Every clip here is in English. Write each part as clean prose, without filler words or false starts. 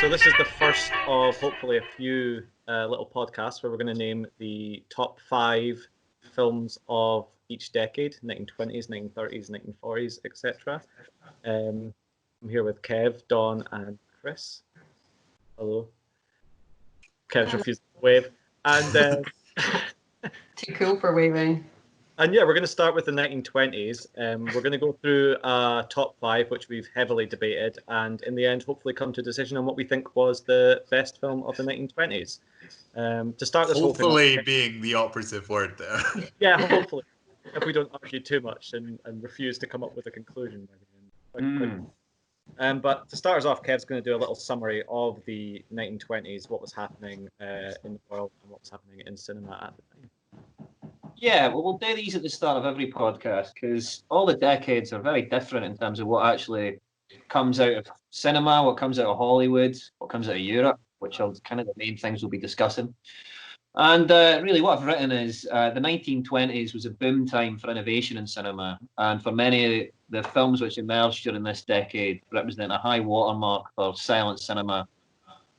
So this is the first of hopefully a few little podcasts where we're going to name the top 5 films of each decade: 1920s, 1930s, 1940s, etc. I'm here with Kev, Don, and Chris. Hello. Kev's refused to wave. And too cool for waving. And yeah, we're going to start with the 1920s. We're going to go through a top 5, which we've heavily debated, and in the end, hopefully come to a decision on what we think was the best film of the 1920s. To start this hopefully whole thing, being the operative word there. Yeah, hopefully, if we don't argue too much and refuse to come up with a conclusion by the end. But to start us off, Kev's going to do a little summary of the 1920s, what was happening in the world and what was happening in cinema at the time. Yeah, well, we'll do these at the start of every podcast because all the decades are very different in terms of what actually comes out of cinema, what comes out of Hollywood, what comes out of Europe, which are kind of the main things we'll be discussing. And really what I've written is the 1920s was a boom time for innovation in cinema. And for many of the films which emerged during this decade represent a high watermark for silent cinema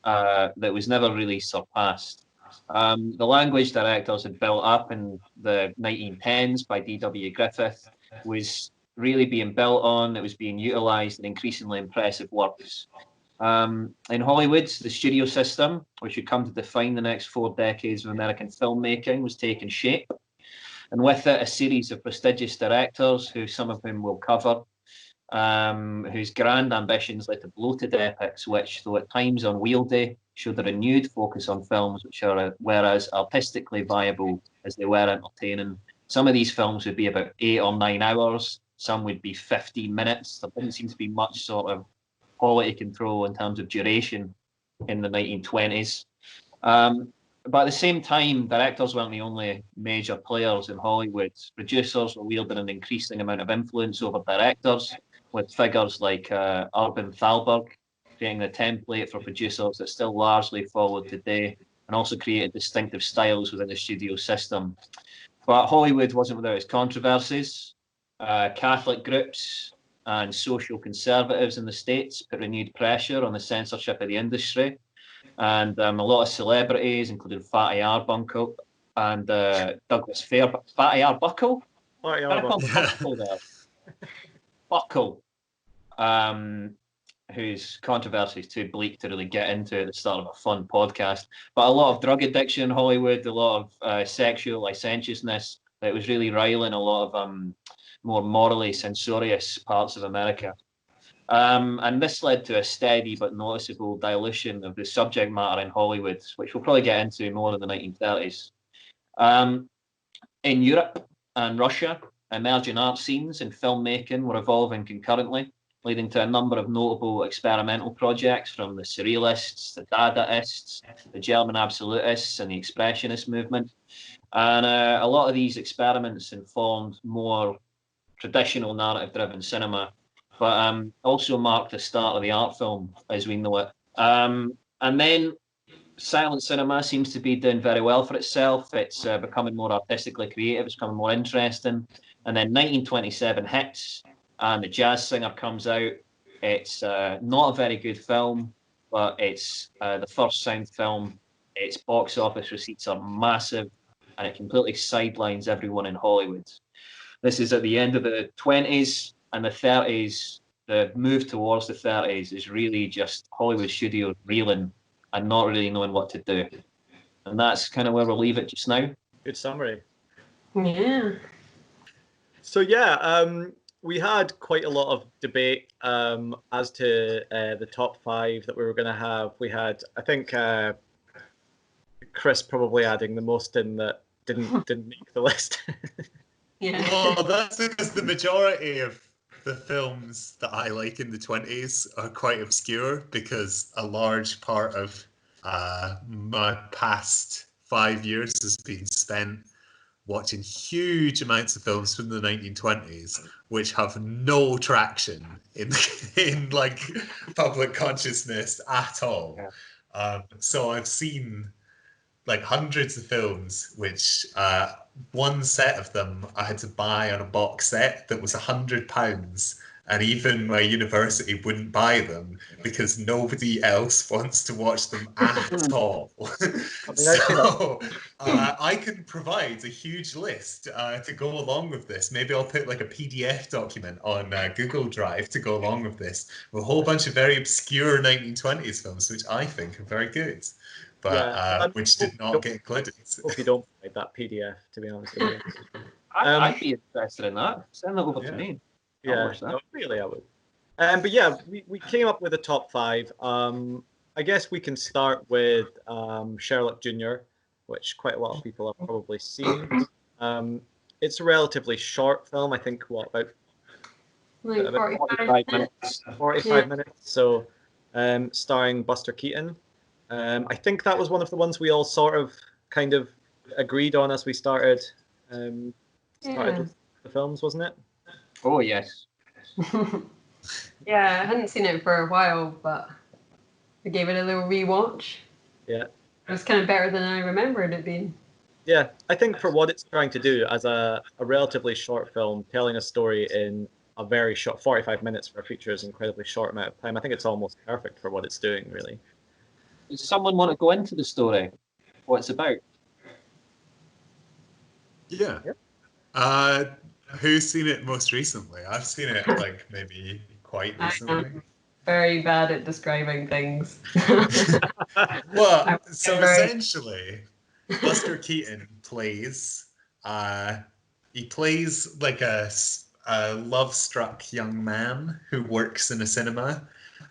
that was never really surpassed. The language directors had built up in the 1910s by D.W. Griffith was really being built on. It was being utilised in increasingly impressive works. In Hollywood, the studio system, which would come to define the next 4 decades of American filmmaking, was taking shape. And with it, a series of prestigious directors, who some of whom we'll cover, whose grand ambitions led to bloated epics, which, though at times unwieldy, showed a renewed focus on films which were as artistically viable as they were entertaining. Some of these films would be about 8 or 9 hours. Some would be 15 minutes. There didn't seem to be much sort of quality control in terms of duration in the 1920s. But at the same time, directors weren't the only major players in Hollywood. Producers were wielding an increasing amount of influence over directors, with figures like Urban Thalberg creating the template for producers that still largely followed today, and also created distinctive styles within the studio system. But Hollywood wasn't without its controversies. Catholic groups and social conservatives in the States put renewed pressure on the censorship of the industry. And a lot of celebrities, including Fatty Arbuckle and Douglas Fairbanks. Fatty Arbuckle? Fatty Arbuckle. Buckle. Whose controversy is too bleak to really get into at the start of a fun podcast. But a lot of drug addiction in Hollywood, a lot of sexual licentiousness that was really riling a lot of more morally censorious parts of America. And this led to a steady but noticeable dilution of the subject matter in Hollywood, which we'll probably get into more in the 1930s. In Europe and Russia, emerging art scenes and filmmaking were evolving concurrently, leading to a number of notable experimental projects from the Surrealists, the Dadaists, the German Absolutists, and the Expressionist movement. And a lot of these experiments informed more traditional narrative-driven cinema, but also marked the start of the art film as we know it. And then silent cinema seems to be doing very well for itself. It's becoming more artistically creative. It's becoming more interesting. And then 1927 hits, and The Jazz Singer comes out. It's not a very good film, but it's the first sound film. Its box office receipts are massive, and it completely sidelines everyone in Hollywood. This is at the end of the 20s, and the 30s, the move towards the 30s is really just Hollywood studios reeling and not really knowing what to do. And that's kind of where we'll leave it just now. Good summary. Yeah. So we had quite a lot of debate as to the top 5 that we were going to have. We had, I think, Chris probably adding the most in that didn't make the list. Yeah. Well, that's because the majority of the films that I like in the 20s are quite obscure, because a large part of my past 5 years has been spent watching huge amounts of films from the 1920s which have no traction in like public consciousness at all. So I've seen like hundreds of films which one set of them I had to buy on a box set that was £100, and even my university wouldn't buy them because nobody else wants to watch them at all. So I can provide a huge list to go along with this. Maybe I'll put like a PDF document on Google Drive to go along with this, with a whole bunch of very obscure 1920s films, which I think are very good, but which did not get included. Hope you don't like that PDF, to be honest with you. I'd be interested in that. Send that over to me. I'll Yeah, watch that. no, really, I would. But yeah, we came up with a top five. I guess we can start with Sherlock Jr., which quite a lot of people have probably seen. It's a relatively short film. I think about Like about 45 minutes. 45 minutes. So, starring Buster Keaton. I think that was one of the ones we all sort of kind of agreed on as we started Yeah. the films, wasn't it? Oh, yes. Yeah, I hadn't seen it for a while, but I gave it a little rewatch. Yeah. It was kind of better than I remembered it being. Yeah, I think for what it's trying to do as a relatively short film, telling a story in a very short 45 minutes for a feature is an incredibly short amount of time. I think it's almost perfect for what it's doing, really. Does someone want to go into the story? What it's about? Yeah. Who's seen it most recently? I've seen it like maybe quite recently. I'm very bad at describing things. Well, so very- essentially, Buster Keaton plays. He plays like a love-struck young man who works in a cinema,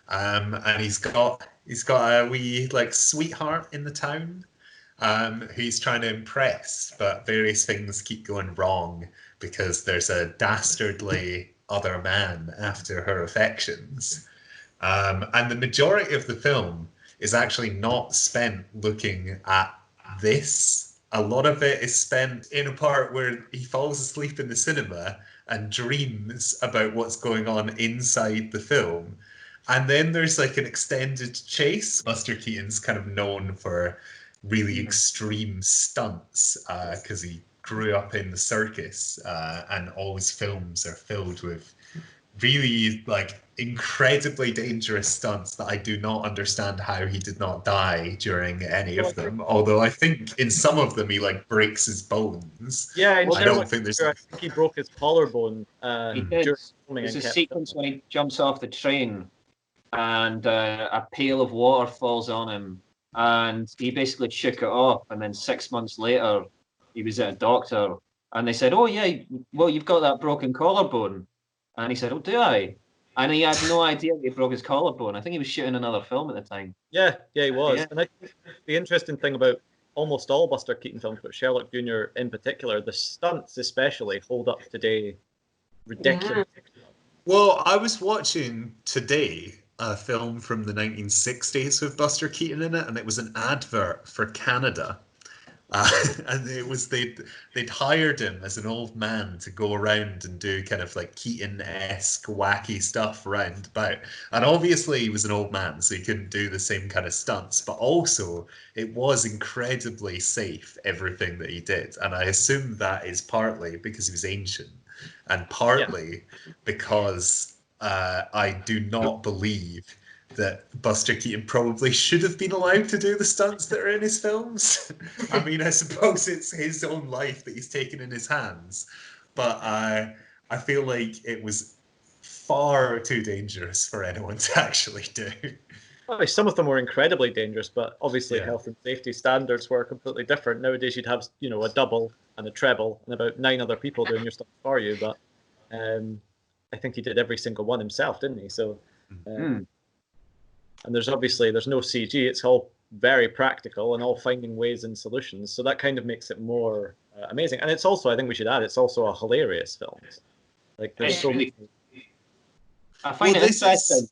and he's got a wee like sweetheart in the town, who he's trying to impress, but various things keep going wrong because there's a dastardly other man after her affections. And the majority of the film is actually not spent looking at this. A lot of it is spent in a part where he falls asleep in the cinema and dreams about what's going on inside the film. And then there's like an extended chase. Buster Keaton's kind of known for really extreme stunts because he grew up in the circus, and all his films are filled with really like incredibly dangerous stunts that I do not understand how he did not die during any of them. Although I think in some of them he like breaks his bones. Yeah, I don't think there's. I think he broke his collarbone. He did. During filming There's and a kept sequence filming. when he jumps off the train and a pail of water falls on him and he basically shook it off, and then 6 months later he was at a doctor and they said, oh yeah, well, you've got that broken collarbone. And he said, oh, do I? And he had no idea that he broke his collarbone. I think he was shooting another film at the time. Yeah, he was. Yeah. And I think the interesting thing about almost all Buster Keaton films, but Sherlock Jr. in particular, the stunts especially hold up today ridiculous. Well, I was watching today a film from the 1960s with Buster Keaton in it, and it was an advert for Canada. And it was they'd hired him as an old man to go around and do kind of like Keaton-esque wacky stuff round about. And obviously he was an old man, so he couldn't do the same kind of stunts. But also it was incredibly safe, everything that he did. And I assume that is partly because he was ancient, and partly because I do not believe that Buster Keaton probably should have been allowed to do the stunts that are in his films. I mean, I suppose it's his own life that he's taken in his hands, but I feel like it was far too dangerous for anyone to actually do. Well, some of them were incredibly dangerous, but obviously Yeah. health and safety standards were completely different. Nowadays you'd have, a double and a treble and about 9 other people doing your stuff for you, but I think he did every single one himself, didn't he? So and there's no CG. It's all very practical and all finding ways and solutions. So that kind of makes it more amazing. And it's also, I think we should add, it's also a hilarious film. Like there's so many. I find it interesting.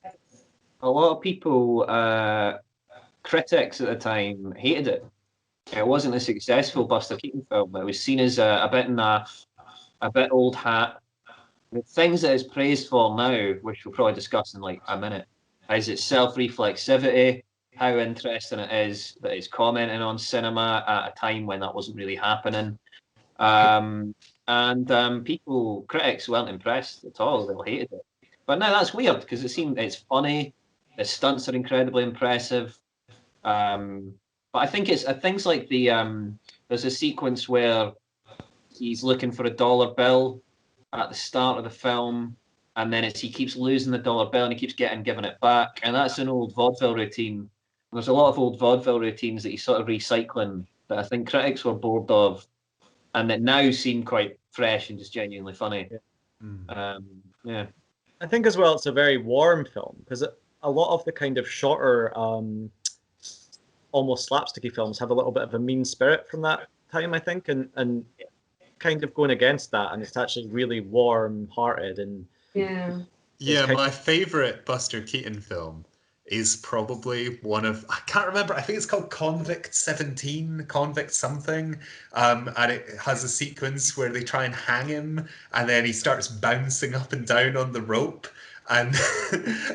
A lot of people, critics at the time, hated it. It wasn't a successful Buster Keaton film. It was seen as a bit naff, a bit old hat. The things that it's praised for now, which we'll probably discuss in like a minute, is its self-reflexivity, how interesting it is that it's commenting on cinema at a time when that wasn't really happening. Critics weren't impressed at all. They hated it. But no, that's weird because it's funny. The stunts are incredibly impressive. But I think it's things like there's a sequence where he's looking for a dollar bill at the start of the film, and then he keeps losing the dollar bill and he keeps giving it back, and that's an old vaudeville routine. There's a lot of old vaudeville routines that he's sort of recycling that I think critics were bored of, and that now seem quite fresh and just genuinely funny. Yeah. I think as well it's a very warm film because a lot of the kind of shorter, almost slapsticky films have a little bit of a mean spirit from that time, I think, and kind of going against that, and it's actually really warm-hearted and yeah. My favorite Buster Keaton film is probably one of, I can't remember, I think it's called Convict 17, Convict something, and it has a sequence where they try and hang him, and then he starts bouncing up and down on the rope, and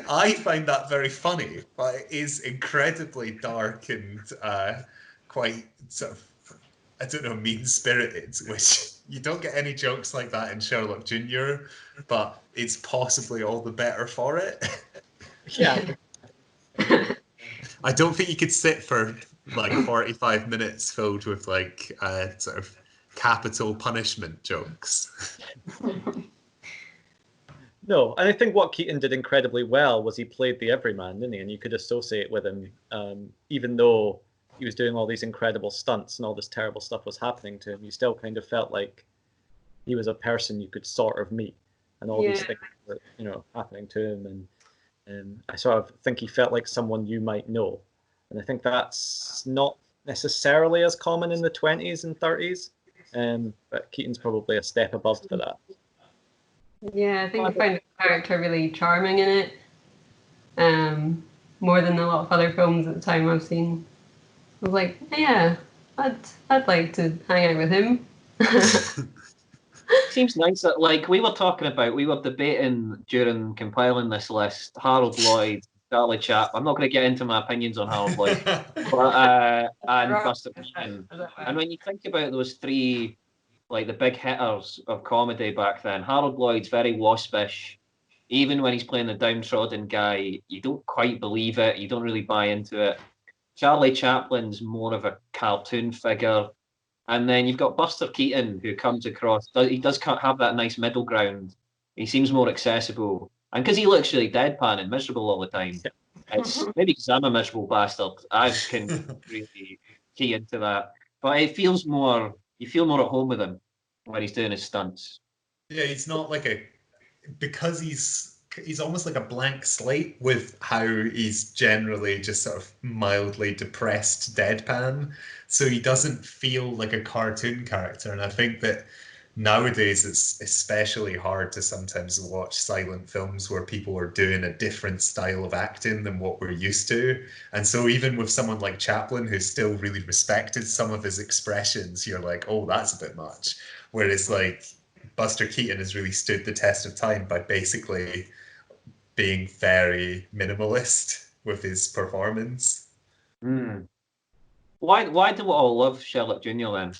I find that very funny, but it is incredibly dark and quite sort of, I don't know, mean-spirited, which you don't get any jokes like that in Sherlock Jr., but it's possibly all the better for it. yeah. I don't think you could sit for like 45 minutes filled with like sort of capital punishment jokes. No, and I think what Keaton did incredibly well was he played the everyman, didn't he? And you could associate with him, even though he was doing all these incredible stunts and all this terrible stuff was happening to him. You still kind of felt like he was a person you could sort of meet, and all these things were, happening to him. And I sort of think he felt like someone you might know, and I think that's not necessarily as common in the 20s and 30s. But Keaton's probably a step above for that. Yeah, I think I found the character really charming in it, more than a lot of other films at the time I've seen. I was like, yeah, I'd like to hang out with him. Seems nice that, like, we were debating during compiling this list, Harold Lloyd, Charlie Chaplin. I'm not going to get into my opinions on Harold Lloyd, but and Buster Keaton. And when you think about those three, like the big hitters of comedy back then, Harold Lloyd's very waspish. Even when he's playing the downtrodden guy, you don't quite believe it. You don't really buy into it. Charlie Chaplin's more of a cartoon figure. And then you've got Buster Keaton, who comes across, he does have that nice middle ground. He seems more accessible. And because he looks really deadpan and miserable all the time, it's maybe because I'm a miserable bastard, I can really key into that. But you feel more at home with him when he's doing his stunts. Yeah, he's not like because he's almost like a blank slate with how he's generally just sort of mildly depressed deadpan. So he doesn't feel like a cartoon character. And I think that nowadays it's especially hard to sometimes watch silent films where people are doing a different style of acting than what we're used to. And so even with someone like Chaplin, who still really respected some of his expressions, you're like, oh, that's a bit much. Whereas like Buster Keaton has really stood the test of time by basically being very minimalist with his performance. Why do we all love Sherlock Jr. then?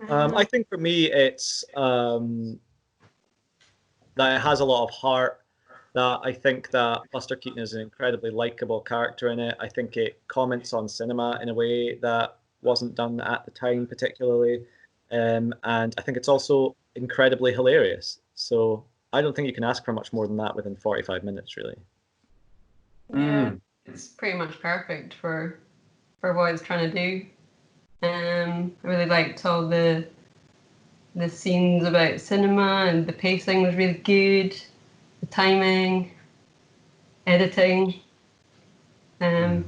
I think for me, it's that it has a lot of heart. That I think that Buster Keaton is an incredibly likable character in it. I think it comments on cinema in a way that wasn't done at the time, particularly. And I think it's also incredibly hilarious. So I don't think you can ask for much more than that within 45 minutes, really. Yeah, it's pretty much perfect for what it's trying to do. I really liked all the scenes about cinema, and the pacing was really good, the timing, editing. Yeah.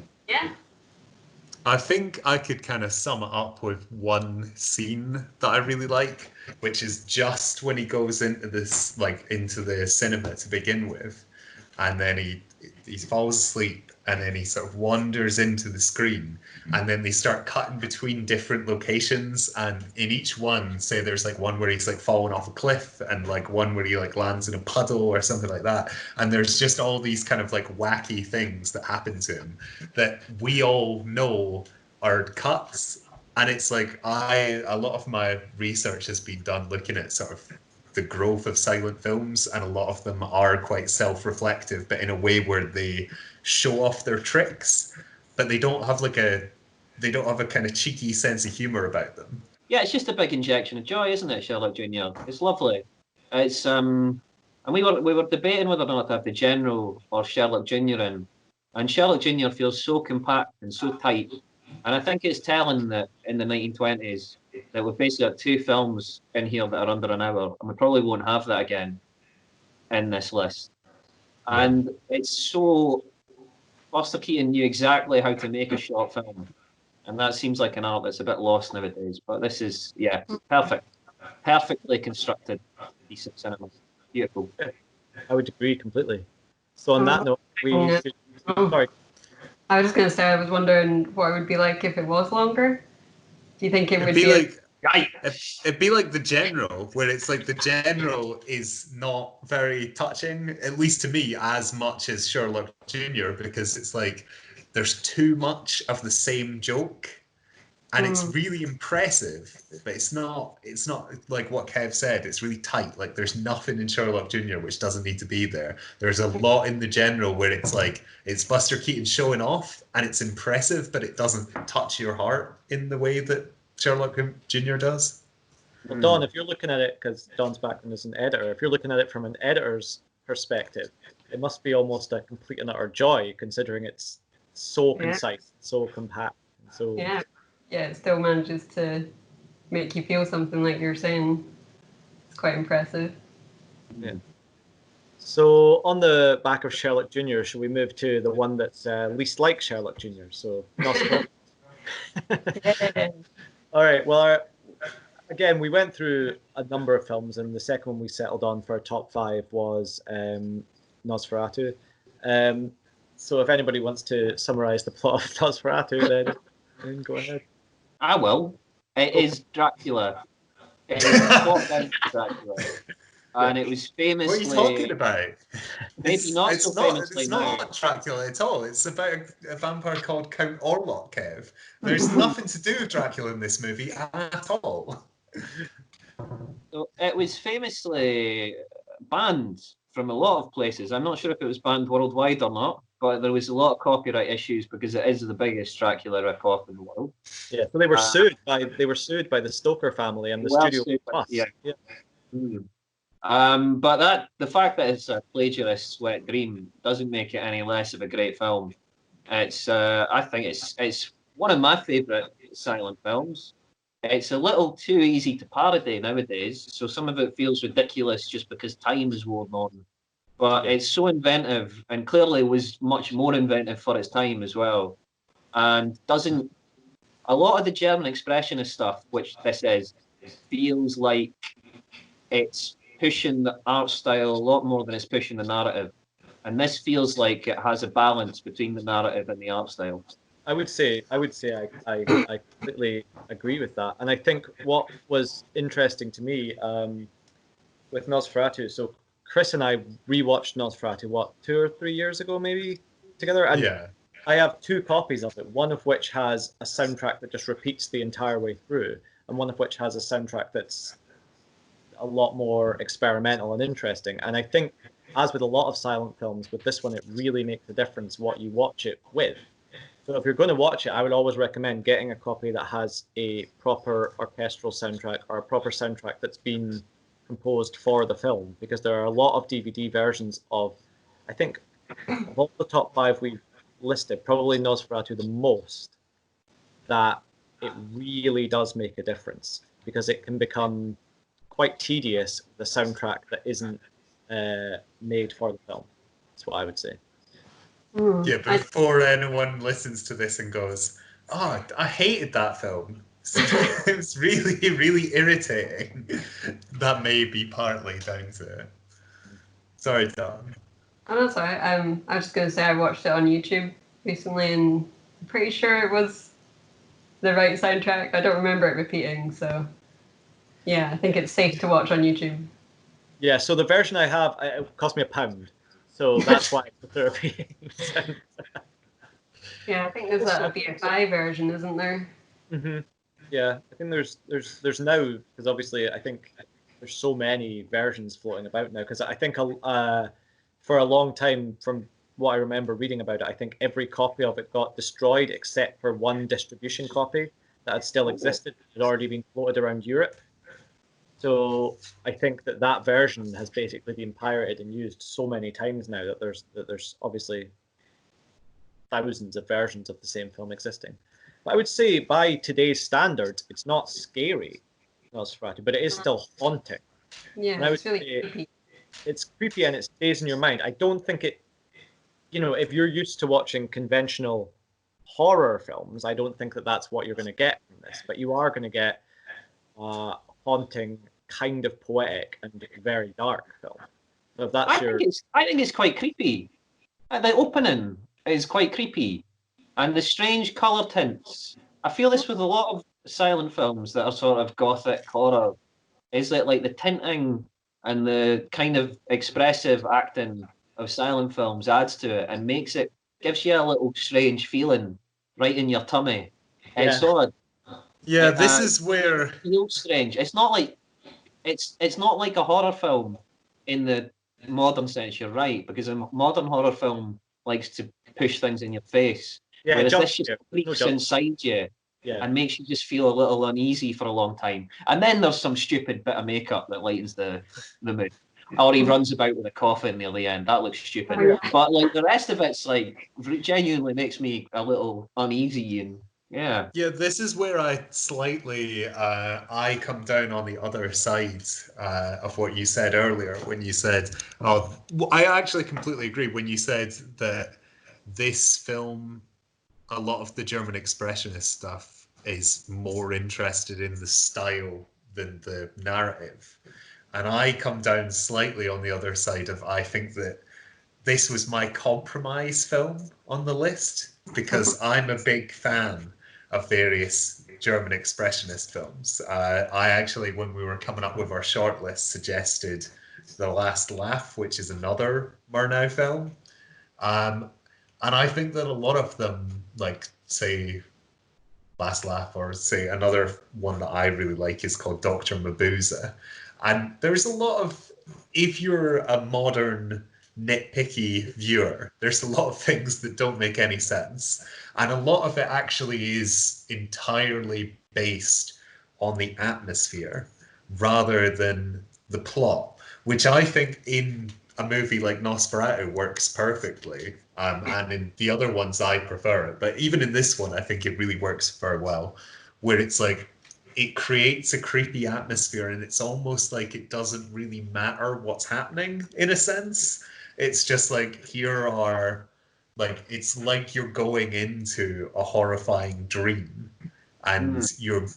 I think I could kind of sum it up with one scene that I really like, which is just when he goes into this, like into the cinema to begin with, and then he falls asleep, and then he sort of wanders into the screen, and then they start cutting between different locations, and in each one, say there's like one where he's like falling off a cliff, and like one where he like lands in a puddle or something like that, and there's just all these kind of like wacky things that happen to him that we all know are cuts. And it's like a lot of my research has been done looking at sort of the growth of silent films, and a lot of them are quite self-reflective, but in a way where they show off their tricks, but they don't have a kind of cheeky sense of humor about them. Yeah, it's just a big injection of joy, isn't it, Sherlock Junior? It's lovely. It's and we were debating whether or not to have the General or Sherlock Junior in, and Sherlock Junior feels so compact and so tight, and I think it's telling that in the 1920s that we've basically got two films in here that are under an hour, and we probably won't have that again in this list. And it's so Buster Keaton knew exactly how to make a short film. And that seems like an art that's a bit lost nowadays. But this is, perfect. Perfectly constructed decent cinema. Beautiful. I would agree completely. So on that note, sorry. I was just going to say, I was wondering what it would be like if it was longer. Do you think it would be like... It'd be like The General, where it's like The General is not very touching, at least to me, as much as Sherlock Jr., because it's like there's too much of the same joke, and it's really impressive, but it's not like what Kev said, it's really tight. Like there's nothing in Sherlock Jr. which doesn't need to be there. There's a lot in The General where it's like it's Buster Keaton showing off, and it's impressive, but it doesn't touch your heart in the way that Sherlock Jr. does. Well, Don, if you're looking at it, because Don's background is an editor, if you're looking at it from an editor's perspective, it must be almost a complete and utter joy, considering it's so concise, so compact, and so it still manages to make you feel something, like you're saying. It's quite impressive. Yeah. So on the back of Sherlock Jr., should we move to the one that's least like Sherlock Jr.? So Nosferatu. All right. Well, again, we went through a number of films, and the second one we settled on for our top 5 was Nosferatu. So if anybody wants to summarize the plot of Nosferatu, then go ahead. I will. It is Dracula. It is a plot down Dracula. And it was famously... What are you talking about? Maybe not so famously It's now. not Dracula at all. It's about a vampire called Count Orlok, Kev. There's nothing to do with Dracula in this movie at all. So it was famously banned from a lot of places. I'm not sure if it was banned worldwide or not, but there was a lot of copyright issues because it is the biggest Dracula ripoff in the world. Yeah, so they were sued by the Stoker family and the studio plus. Yeah. But the fact that it's a plagiarist's wet dream doesn't make it any less of a great film. It's I think it's one of my favourite silent films. It's a little too easy to parody nowadays, so some of it feels ridiculous just because time is worn on. But it's so inventive, and clearly was much more inventive for its time as well. And doesn't a lot of the German expressionist stuff, which this is, feels like it's pushing the art style a lot more than it's pushing the narrative. And this feels like it has a balance between the narrative and the art style. I would say I completely agree with that. And I think what was interesting to me with Nosferatu, so Chris and I rewatched Nosferatu, 2 or 3 years ago, maybe, together? And I have 2 copies of it, one of which has a soundtrack that just repeats the entire way through, and one of which has a soundtrack that's a lot more experimental and interesting. And I think, as with a lot of silent films, with this one, it really makes a difference what you watch it with. So if you're going to watch it, I would always recommend getting a copy that has a proper orchestral soundtrack or a proper soundtrack that's been composed for the film, because there are a lot of DVD versions of, I think, of all the top 5 we've listed, probably Nosferatu the most, that it really does make a difference, because it can become quite tedious, the soundtrack that isn't made for the film. That's what I would say. Yeah, before anyone listens to this and goes, "Oh, I hated that film. It was really, really irritating." That may be partly down to it. Sorry, Tom. Oh, that's all right. I was just going to say I watched it on YouTube recently, and I'm pretty sure it was the right soundtrack. I don't remember it repeating, so yeah, I think it's safe to watch on YouTube. Yeah, so the version I have, it cost me £1. So that's why it's the repeating sound. Yeah, I think there's a BFI version, isn't there? Mm-hmm. Yeah, I think there's now, because obviously I think there's so many versions floating about now, because I think for a long time, from what I remember reading about it, I think every copy of it got destroyed except for one distribution copy that had still existed, had already been floated around Europe. So I think that version has basically been pirated and used so many times now that there's obviously thousands of versions of the same film existing. But I would say by today's standards, it's not scary, Nosferatu, but it is still haunting. Yeah, And I would it's really say creepy. it's creepy and it stays in your mind. I don't think it, if you're used to watching conventional horror films, I don't think that that's what you're going to get from this. But you are going to get haunting, kind of poetic and very dark film. So if that's I think it's quite creepy. The opening is quite creepy, and the strange color tints. I feel this with a lot of silent films that are sort of gothic horror. Is that like the tinting and the kind of expressive acting of silent films adds to it and gives you a little strange feeling right in your tummy. Yeah. It's sort of this is where feels strange. It's not like a horror film in the modern sense. You're right, because a modern horror film likes to push things in your face, whereas this just creeps inside you and makes you just feel a little uneasy for a long time. And then there's some stupid bit of makeup that lightens the mood. Or he runs about with a coffin near the end. That looks stupid. But like the rest of it's like genuinely makes me a little uneasy and yeah. Yeah, this is where I slightly I come down on the other side of what you said earlier when you said, I actually completely agree when you said that this film, a lot of the German expressionist stuff is more interested in the style than the narrative. And I come down slightly on the other side of, I think that this was my compromise film on the list because I'm a big fan of various German expressionist films. I actually, when we were coming up with our shortlist, suggested The Last Laugh, which is another Murnau film. And I think that a lot of them, like, say, Last Laugh, or say another one that I really like is called Dr. Mabuse. And there's a lot of, if you're a modern nitpicky viewer, there's a lot of things that don't make any sense. And a lot of it actually is entirely based on the atmosphere rather than the plot, which I think in a movie like Nosferatu works perfectly. And in the other ones, I prefer it. But even in this one, I think it really works very well, where it's like, it creates a creepy atmosphere and it's almost like it doesn't really matter what's happening in a sense. It's just like, here are, like, it's like you're going into a horrifying dream and you're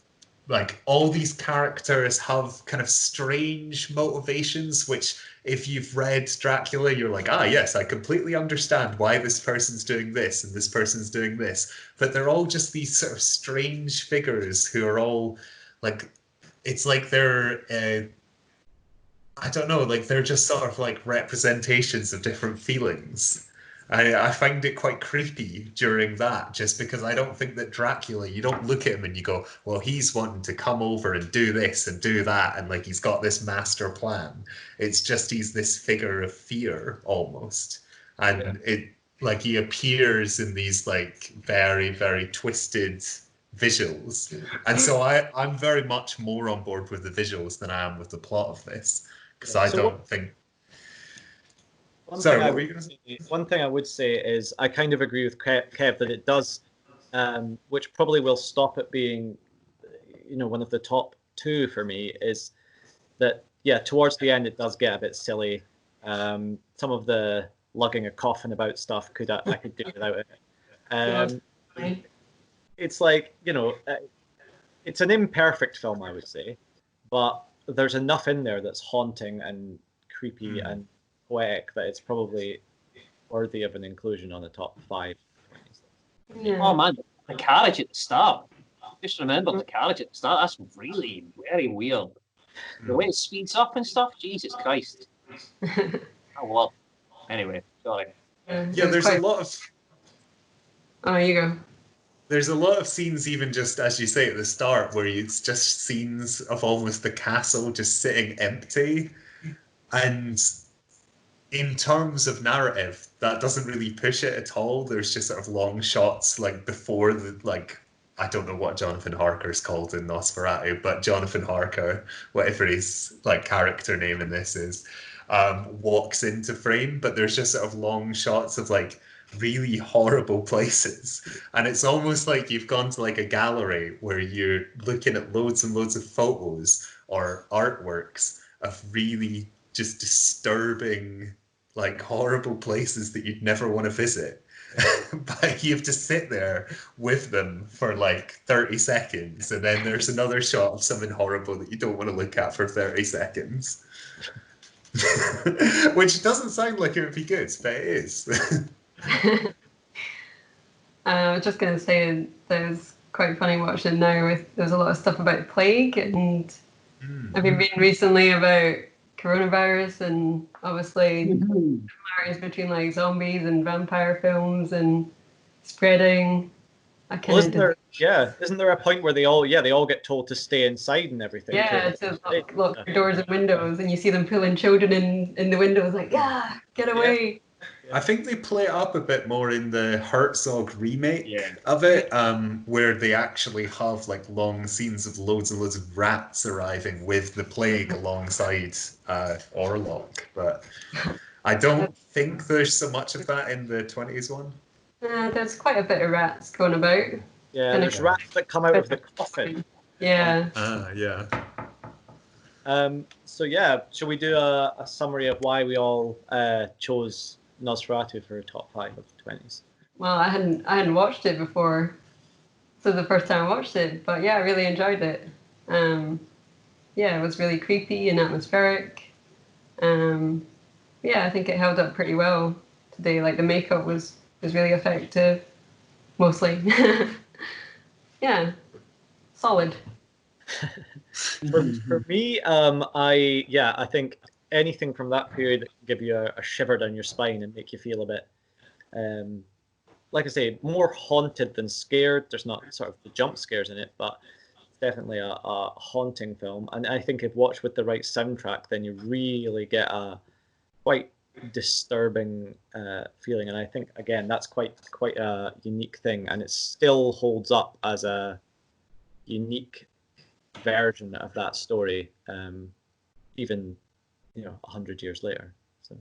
like, all these characters have kind of strange motivations, which if you've read Dracula, you're like, yes, I completely understand why this person's doing this and this person's doing this. But they're all just these sort of strange figures who are all like, it's like they're, I don't know, like they're just sort of like representations of different feelings. I find it quite creepy during that, just because I don't think that Dracula, you don't look at him and you go, well, he's wanting to come over and do this and do that, and like he's got this master plan. It's just he's this figure of fear almost. And it, like, he appears in these like very, very twisted visuals. And so I'm very much more on board with the visuals than I am with the plot of this, because I don't think. One thing I would say is I kind of agree with Kev that it does, which probably will stop it being, one of the top two for me, is that, towards the end it does get a bit silly. Some of the lugging a coffin about stuff I could do without it. It's like, it's an imperfect film, I would say, but there's enough in there that's haunting and creepy and poetic that it's probably worthy of an inclusion on the top 5. Yeah. Oh man, the carriage at the start. Just remember the carriage at the start. That's really very weird. The way it speeds up and stuff. Jesus Christ. I love. Anyway, sorry. Yeah, there's a lot of. Oh, you go. there's a lot of scenes, even just as you say at the start, where it's just scenes of almost the castle just sitting empty. And in terms of narrative, that doesn't really push it at all. There's just sort of long shots like before the I don't know what Jonathan Harker's called in Nosferatu, but Jonathan Harker, whatever his like character name in this is, walks into frame, but there's just sort of long shots of like really horrible places. And it's almost like you've gone to like a gallery where you're looking at loads and loads of photos or artworks of really just disturbing, like horrible places that you'd never want to visit. But you have to sit there with them for like 30 seconds, and then there's another shot of something horrible that you don't want to look at for 30 seconds. Which doesn't sound like it would be good, but it is. I was just going to say that it was quite funny watching now. There's a lot of stuff about plague, and have you been recently about coronavirus and obviously similarities between like zombies and vampire films and spreading? Isn't there a point where they all get told to stay inside and everything? Yeah, to lock their doors and windows, and you see them pulling children in the windows like, get away. I think they play it up a bit more in the Herzog remake of it, where they actually have like long scenes of loads and loads of rats arriving with the plague alongside Orlok. But I don't think there's so much of that in the 20s one. There's quite a bit of rats going about. Yeah, there's rats that come out of the coffin. Yeah. Yeah. So yeah, shall we do a summary of why we all chose Nosferatu for top 5 of the 20s? Well, I hadn't watched it before, so the first time I watched it, but yeah, I really enjoyed it. It was really creepy and atmospheric. I think it held up pretty well today. Like the makeup was really effective, mostly. Yeah, solid. For me, I think anything from that period that can give you a shiver down your spine and make you feel a bit, like I say, more haunted than scared. There's not sort of the jump scares in it, but it's definitely a haunting film. And I think if watched with the right soundtrack, then you really get a quite disturbing feeling. And I think, again, that's quite a unique thing. And it still holds up as a unique version of that story, even 100 years later. So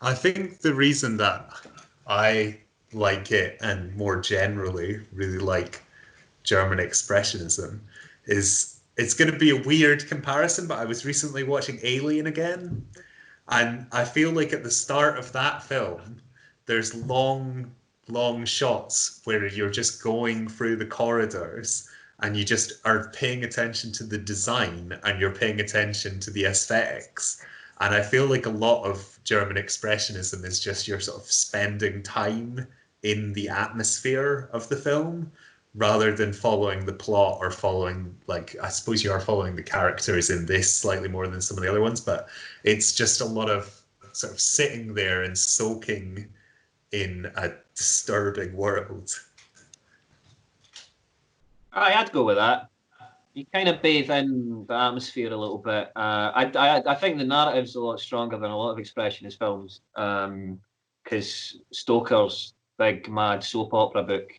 I think the reason that I like it and more generally really like German Expressionism is it's going to be a weird comparison, but I was recently watching Alien again, and I feel like at the start of that film there's long shots where you're just going through the corridors and you just are paying attention to the design and you're paying attention to the aesthetics. And I feel like a lot of German Expressionism is just you're sort of spending time in the atmosphere of the film rather than following the plot or following, like, I suppose you are following the characters in this slightly more than some of the other ones, but it's just a lot of sort of sitting there and soaking in a disturbing world. I'd go with that. You kind of bathe in the atmosphere a little bit. I think the narrative's a lot stronger than a lot of Expressionist films, because Stoker's big mad soap opera book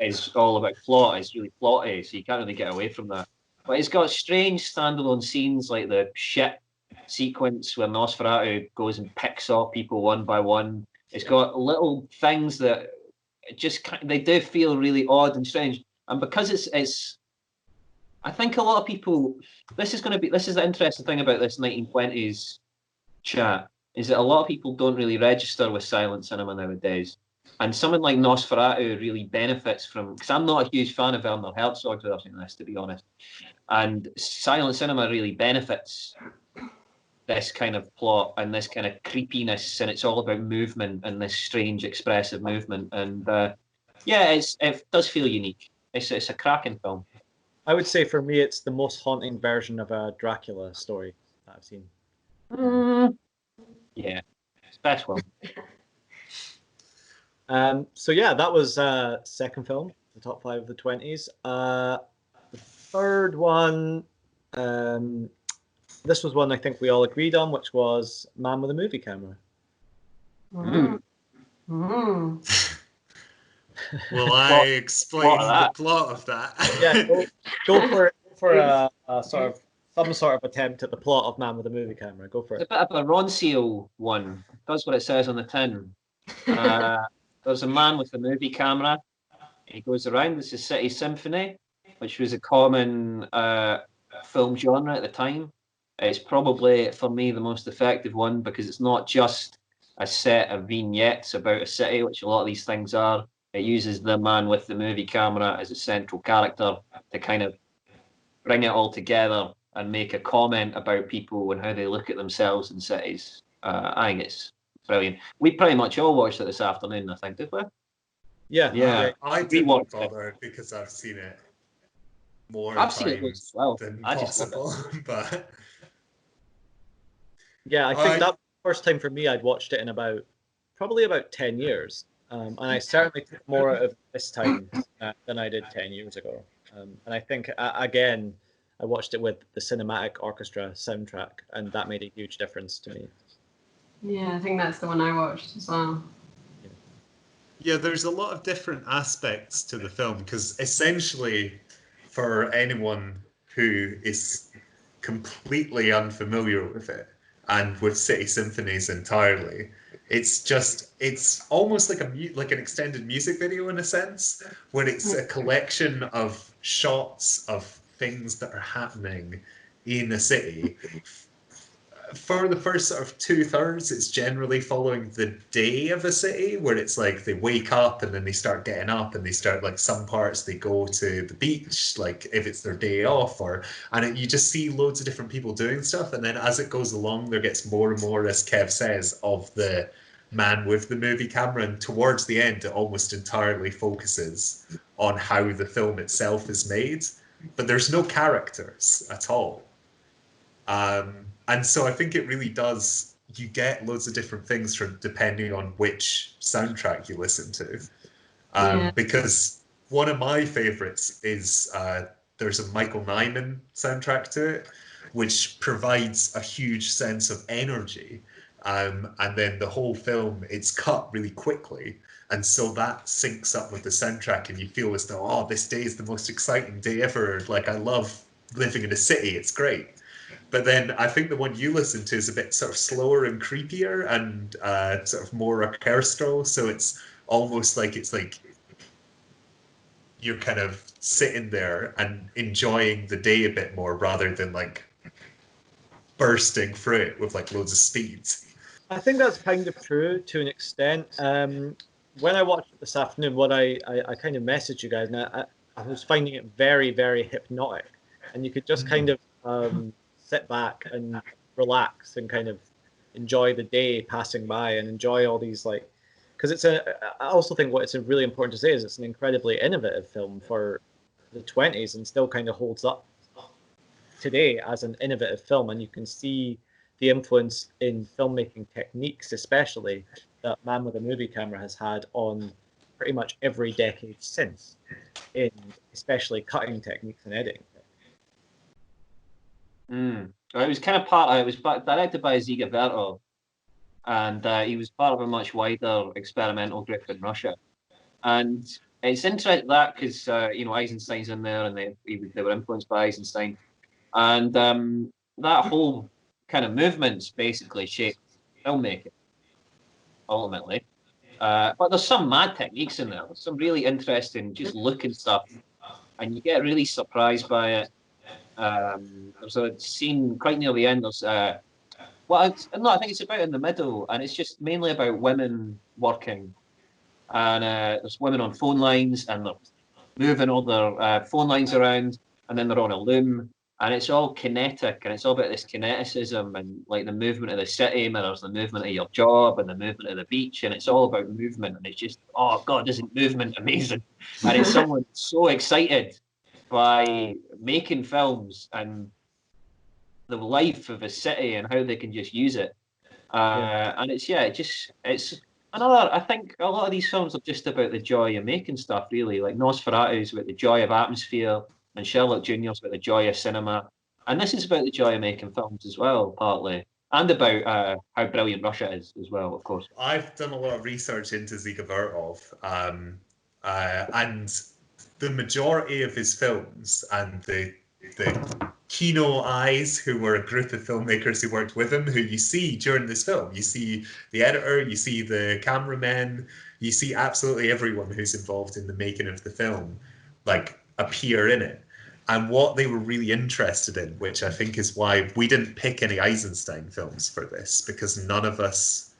is all about plot. It's really plotty, so you can't really get away from that. But it's got strange standalone scenes like the ship sequence where Nosferatu goes and picks off people one by one. It's got little things that they do feel really odd and strange. And because it's I think a lot of people, this is the interesting thing about this 1920s chat, is that a lot of people don't really register with silent cinema nowadays. And something like Nosferatu really benefits from, because I'm not a huge fan of Werner Herzog's version of this, to be honest. And silent cinema really benefits this kind of plot and this kind of creepiness, and it's all about movement and this strange expressive movement. And it does feel unique. It's a cracking film. I would say for me, it's the most haunting version of a Dracula story that I've seen. Yeah, it's best one. So yeah, that was second film, the top five of the 20s. The third one, this was one I think we all agreed on, which was Man with a Movie Camera. Will I explain the plot of that? Yeah, go for a sort of some sort of attempt at the plot of Man with a Movie Camera. Go for it. It's a bit of a Ron Seal one. That's what it says on the tin. There's a man with a movie camera. He goes around. This is City Symphony, which was a common film genre at the time. It's probably, for me, the most effective one because it's not just a set of vignettes about a city, which a lot of these things are. It uses the man with the movie camera as a central character to kind of bring it all together and make a comment about people and how they look at themselves in cities. I think it's brilliant. We pretty much all watched it this afternoon, I think, did we? Yeah. I didn't bother because I've seen it more times than possible. But yeah, I think that was the first time for me I'd watched it in probably about 10 years. And I certainly took more out of this time than I did 10 years ago. And I think, again, I watched it with the cinematic orchestra soundtrack, and that made a huge difference to me. Yeah, I think that's the one I watched as well. Yeah, there's a lot of different aspects to the film because essentially, for anyone who is completely unfamiliar with it and with City Symphonies entirely, it's almost like an extended music video in a sense, where it's a collection of shots of things that are happening in a city. For the first sort of 2/3, it's generally following the day of a city, where it's like they wake up and then they start getting up and they start, like, some parts they go to the beach, like if it's their day off, you just see loads of different people doing stuff. And then as it goes along, there gets more and more, as Kev says, of the man with the movie camera. And towards the end, it almost entirely focuses on how the film itself is made, but there's no characters at all. And so I think it really does, you get loads of different things from depending on which soundtrack you listen to. Because one of my favorites is there's a Michael Nyman soundtrack to it, which provides a huge sense of energy. And then the whole film, it's cut really quickly. And so that syncs up with the soundtrack, and you feel as though, oh, this day is the most exciting day ever. Like, I love living in a city. It's great. But then I think the one you listen to is a bit sort of slower and creepier and sort of more orchestral. So it's almost like you're kind of sitting there and enjoying the day a bit more rather than like bursting through it with like loads of speed. I think that's kind of true to an extent. When I watched it this afternoon, what I kind of messaged you guys, and I was finding it very, very hypnotic. And you could just kind of sit back and relax and kind of enjoy the day passing by and enjoy all these, like, because I also think what it's really important to say is it's an incredibly innovative film for the 20s and still kind of holds up today as an innovative film. And you can see the influence in filmmaking techniques, especially, that Man with a Movie Camera has had on pretty much every decade since, in especially cutting techniques and editing. It was kind of it was directed by Ziga Vertov, and he was part of a much wider experimental group in Russia. And it's interesting that because Eisenstein's in there, and they were influenced by Eisenstein, and that whole kind of movement's basically shaped filmmaking ultimately. But there's some mad techniques in there. There's some really interesting, just looking stuff, and you get really surprised by it. There's a scene quite near the end. There's I think it's about in the middle, and it's just mainly about women working, and there's women on phone lines, and they're moving all their phone lines around, and then they're on a loom, and it's all kinetic, and it's all about this kineticism and like the movement of the city mirrors the movement of your job and the movement of the beach, and it's all about movement, and it's just, oh god, isn't movement amazing? And it's someone so excited by making films and the life of a city and how they can just use it. And it's I think a lot of these films are just about the joy of making stuff, really. Like Nosferatu is about the joy of atmosphere, and Sherlock Jr. is about the joy of cinema. And this is about the joy of making films as well, partly. And about how brilliant Russia is as well, of course. I've done a lot of research into Dziga Vertov, and the majority of his films and the Kino eyes, who were a group of filmmakers who worked with him, who you see during this film. You see the editor, you see the cameramen, you see absolutely everyone who's involved in the making of the film, like, appear in it. And what they were really interested in, which I think is why we didn't pick any Eisenstein films for this, because none of us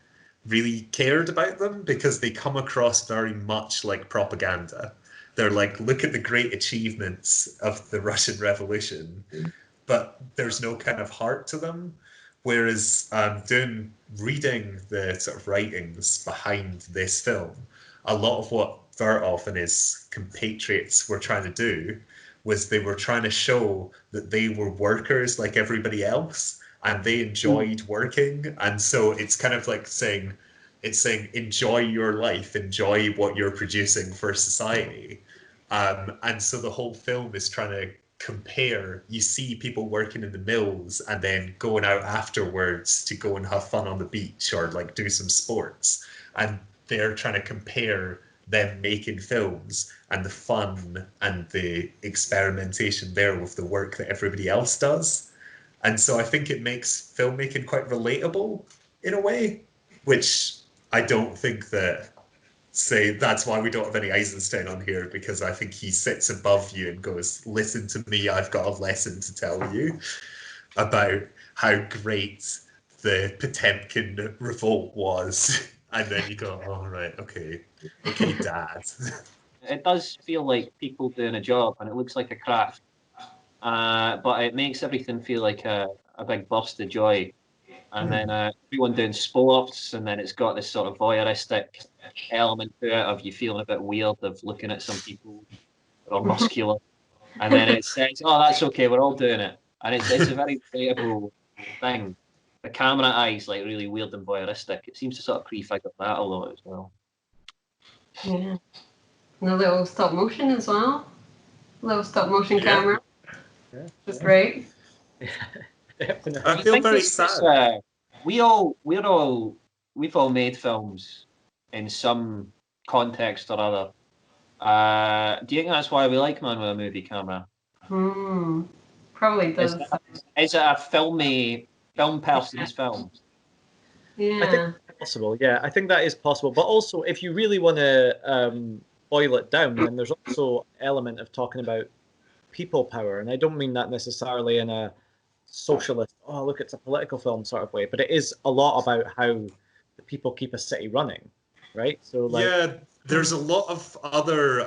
really cared about them, because they come across very much like propaganda. They're like, look at the great achievements of the Russian Revolution, but there's no kind of heart to them. Whereas reading the sort of writings behind this film, a lot of what Vertov and his compatriots were trying to do was they were trying to show that they were workers like everybody else, and they enjoyed working. And so it's kind of like saying, enjoy your life, enjoy what you're producing for society. And so the whole film is trying to compare. You see people working in the mills and then going out afterwards to go and have fun on the beach or like do some sports, and they're trying to compare them making films and the fun and the experimentation there with the work that everybody else does. And so I think it makes filmmaking quite relatable in a way, which I don't think that, say, that's why we don't have any Eisenstein on here, because I think he sits above you and goes, listen to me, I've got a lesson to tell you about how great the Potemkin revolt was. And then you go, oh, right, okay, Dad. It does feel like people doing a job, and it looks like a craft. But it makes everything feel like a big burst of joy. And then everyone doing sports, and then it's got this sort of voyeuristic element to it of you feeling a bit weird of looking at some people that are muscular. And then it says, oh, that's okay, we're all doing it. And it's a very relatable thing. The camera eye's like really weird and voyeuristic. It seems to sort of prefigure that a lot as well. Yeah. And a little stop motion as well. A little stop motion camera. Yeah. Just great. Definitely. I feel very sad. We've all made films in some context or other. Do you think that's why we like Man with a Movie Camera? Probably does. Is it a film person's film? Yeah. I think it's possible. Yeah, I think that is possible. But also, if you really want to boil it down, then there's also an element of talking about people power, and I don't mean that necessarily in a socialist, oh look, it's a political film sort of way, but it is a lot about how the people keep a city running, right? So like, yeah, there's a lot of other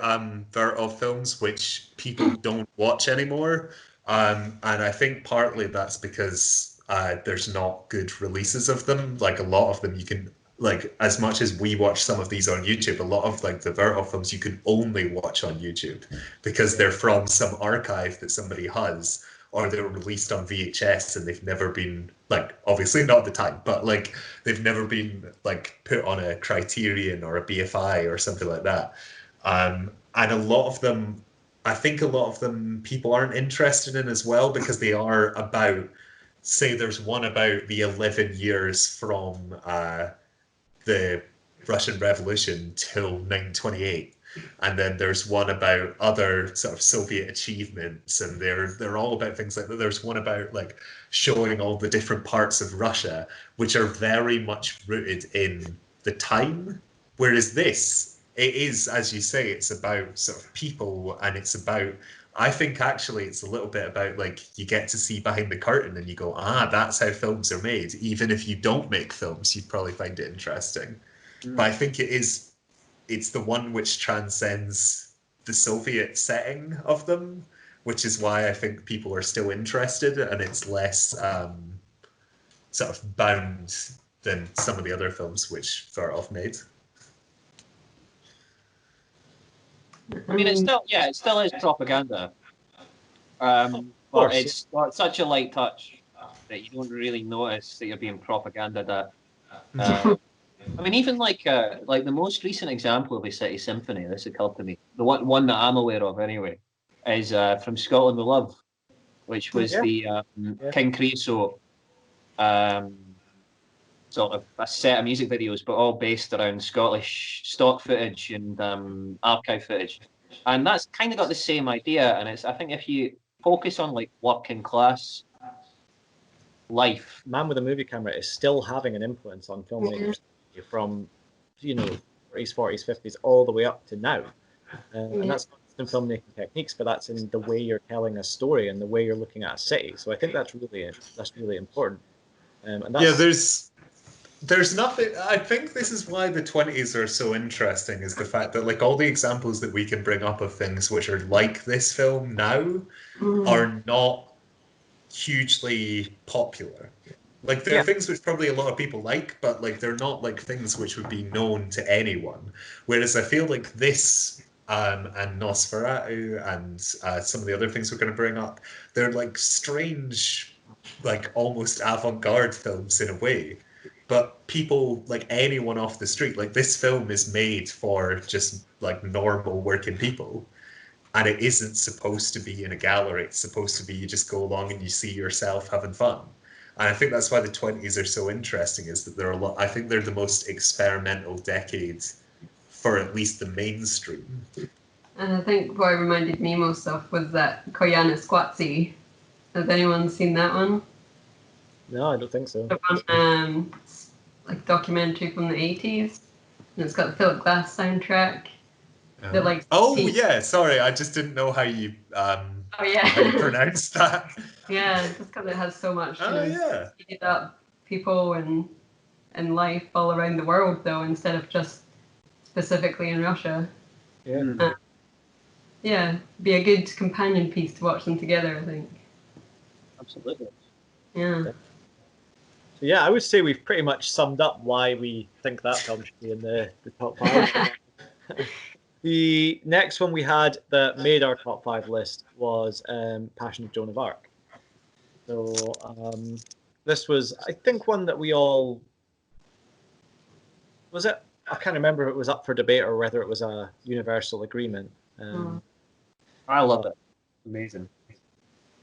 Vertov films which people don't watch anymore, and I think partly that's because there's not good releases of them. Like a lot of them, you can, like, as much as we watch some of these on YouTube, a lot of like the Vertov films you can only watch on YouTube because they're from some archive that somebody has, or they were released on VHS and they've never been, like, obviously not at the time, but like they've never been like put on a Criterion or a BFI or something like that. And a lot of them, I think a lot of them people aren't interested in as well, because they are about, say there's one about the 11 years from the Russian Revolution till 1928. And then there's one about other sort of Soviet achievements, and they're all about things like that. There's one about like showing all the different parts of Russia, which are very much rooted in the time. Whereas this, it is, as you say, it's about sort of people, and it's about, I think actually it's a little bit about like you get to see behind the curtain and you go, that's how films are made. Even if you don't make films, you'd probably find it interesting. But I think it's the one which transcends the Soviet setting of them, which is why I think people are still interested, and it's less sort of bound than some of the other films which Vertov made. I mean, it still is propaganda. But it's such a light touch that you don't really notice that you're being propagandaed at. I mean, even like the most recent example of a city symphony, this occurred to me. The one that I'm aware of anyway, is from Scotland with Love, which was the King Creosote sort of a set of music videos, but all based around Scottish stock footage and archive footage. And that's kind of got the same idea. And I think if you focus on like working class life, Man with a Movie Camera is still having an influence on filmmakers from, 30s, 40s, 50s, all the way up to now. And that's not just in filmmaking techniques, but that's in the way you're telling a story and the way you're looking at a city. So I think that's really important. And that's, there's nothing. I think this is why the 20s are so interesting, is the fact that like all the examples that we can bring up of things which are like this film now are not hugely popular. Like there are things which probably a lot of people like, but like they're not like things which would be known to anyone. Whereas I feel like this and Nosferatu and some of the other things we're going to bring up, they're like strange, like almost avant-garde films in a way. But people, like anyone off the street, like this film is made for just like normal working people. And it isn't supposed to be in a gallery. It's supposed to be you just go along and you see yourself having fun. And I think that's why the 20s are so interesting, is that I think they're the most experimental decade for at least the mainstream. And I think what reminded me most of was that Koyana Squatsi. Has anyone seen that one? No, I don't think so. The one, like documentary from the 80s. And it's got the Philip Glass soundtrack. Yeah, sorry, I just didn't know how you how you pronounce that. Yeah, just because it has so much speed up people and life all around the world, though, instead of just specifically in Russia. Be a good companion piece to watch them together, I think. Absolutely. Yeah. So I would say we've pretty much summed up why we think that film should be in the top 5. The next one we had that made our top 5 list was Passion of Joan of Arc. So this was, I think, one that we all... Was it? I can't remember if it was up for debate or whether it was a universal agreement. I love it. Amazing.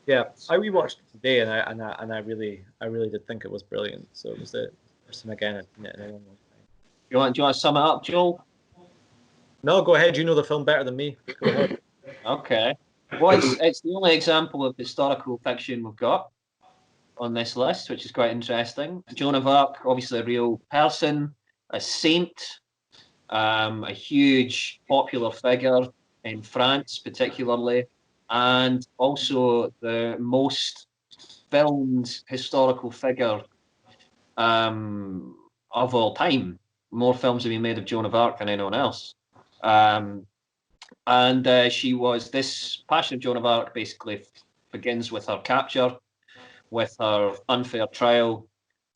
Yeah, I rewatched it today, and I really did think it was brilliant. So it was the first time again I'd seen it in a long time. Do you want to sum it up, Joel? No, go ahead. You know the film better than me. Go ahead. Okay. Well, it's the only example of historical fiction we've got on this list, which is quite interesting. Joan of Arc, obviously a real person, a saint, a huge popular figure in France, particularly, and also the most filmed historical figure of all time. More films have been made of Joan of Arc than anyone else. She was, this Passion of Joan of Arc basically begins with her capture, with her unfair trial,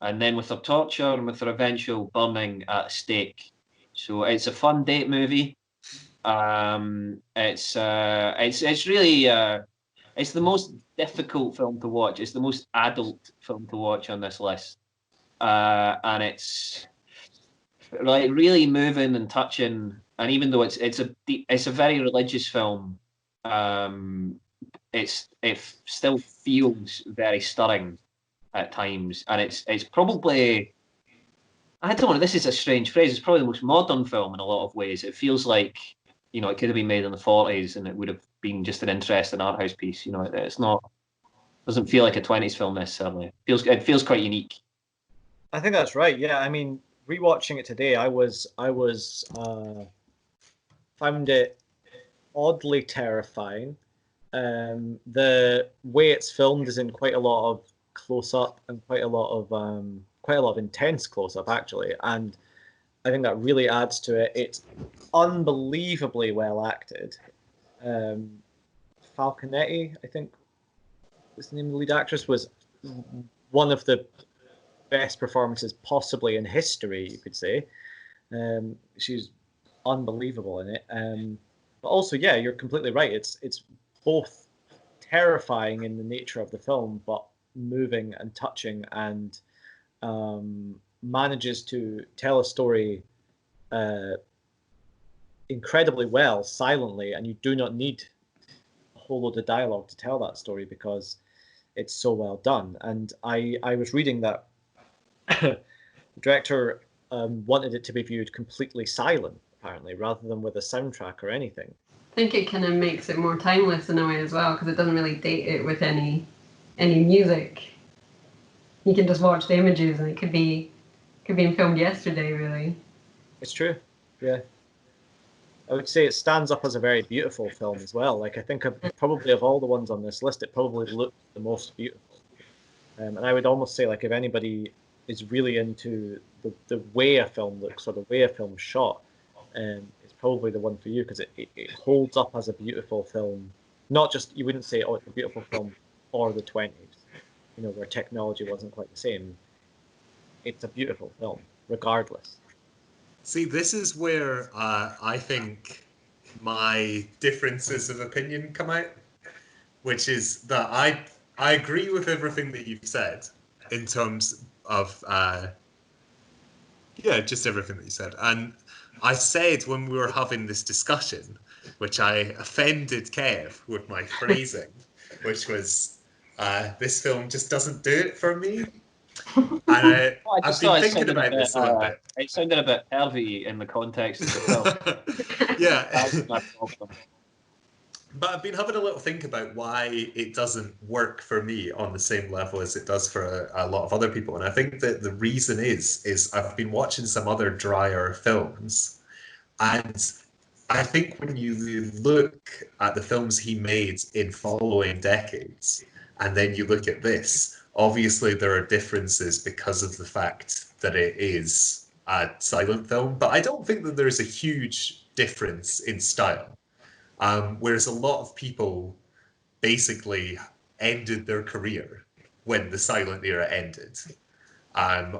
and then with her torture and with her eventual burning at a stake. So it's a fun date movie. It's really it's the most difficult film to watch. It's the most adult film to watch on this list, and it's like really moving and touching. And even though it's a very religious film, it still feels very stirring at times, and it's probably, I don't know, this is a strange phrase, it's probably the most modern film in a lot of ways. It feels like, it could have been made in the 40s and it would have been just an interesting art house piece. It's not, doesn't feel like a 20s film necessarily. It feels quite unique. I think that's right. Yeah, I mean, rewatching it today, I found it oddly terrifying. The way it's filmed is in quite a lot of close up and quite a lot of intense close up, actually, and I think that really adds to it. It's unbelievably well acted. Falconetti, I think is the name of the lead actress, was one of the best performances possibly in history, you could say. She's unbelievable in it. But also, you're completely right. It's both terrifying in the nature of the film, but moving and touching, and manages to tell a story incredibly well silently, and you do not need a whole load of dialogue to tell that story because it's so well done. And I was reading that the director wanted it to be viewed completely silent, apparently, rather than with a soundtrack or anything. I think it kind of makes it more timeless in a way as well, because it doesn't really date it with any music. You can just watch the images, and it could be filmed yesterday, really. It's true, yeah. I would say it stands up as a very beautiful film as well. Like, I think probably of all the ones on this list, it probably looked the most beautiful. And I would almost say, like, if anybody is really into the way a film looks or the way a film's shot, it's probably the one for you, because it holds up as a beautiful film. Not just, you wouldn't say, oh, it's a beautiful film for the 20s, you know, where technology wasn't quite the same. It's a beautiful film, regardless. See, this is where I think my differences of opinion come out, which is that I agree with everything that you've said in terms of just everything that you said. And I said when we were having this discussion, which I offended Kev with my phrasing, which was this film just doesn't do it for me. And I've been thinking about this a little bit. It sounded a bit pervy in the context of the film. Yeah. That's my problem. But I've been having a little think about why it doesn't work for me on the same level as it does for a lot of other people. And I think that the reason is I've been watching some other drier films. And I think when you look at the films he made in following decades, and then you look at this, obviously there are differences because of the fact that it is a silent film. But I don't think that there's a huge difference in style. Whereas a lot of people basically ended their career when the silent era ended.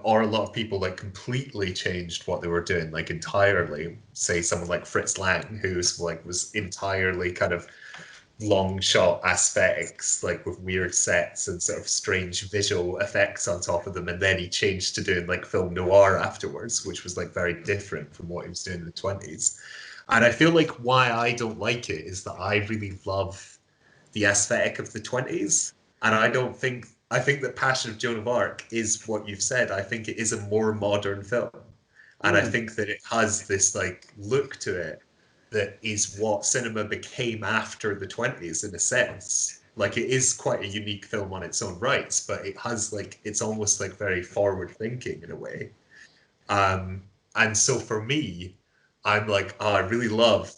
Or a lot of people like completely changed what they were doing, like entirely. Say someone like Fritz Lang, who's like was entirely kind of long shot aesthetics, like with weird sets and sort of strange visual effects on top of them, and then he changed to doing like film noir afterwards, which was like very different from what he was doing in the 20s. And I feel like why I don't like it is that I really love the aesthetic of the 20s. And I think that Passion of Joan of Arc is what you've said. I think it is a more modern film. And I think that it has this like look to it that is what cinema became after the 20s in a sense. Like, it is quite a unique film on its own rights, but it has like, it's almost like very forward thinking in a way. And so for me, I'm like, oh, I really love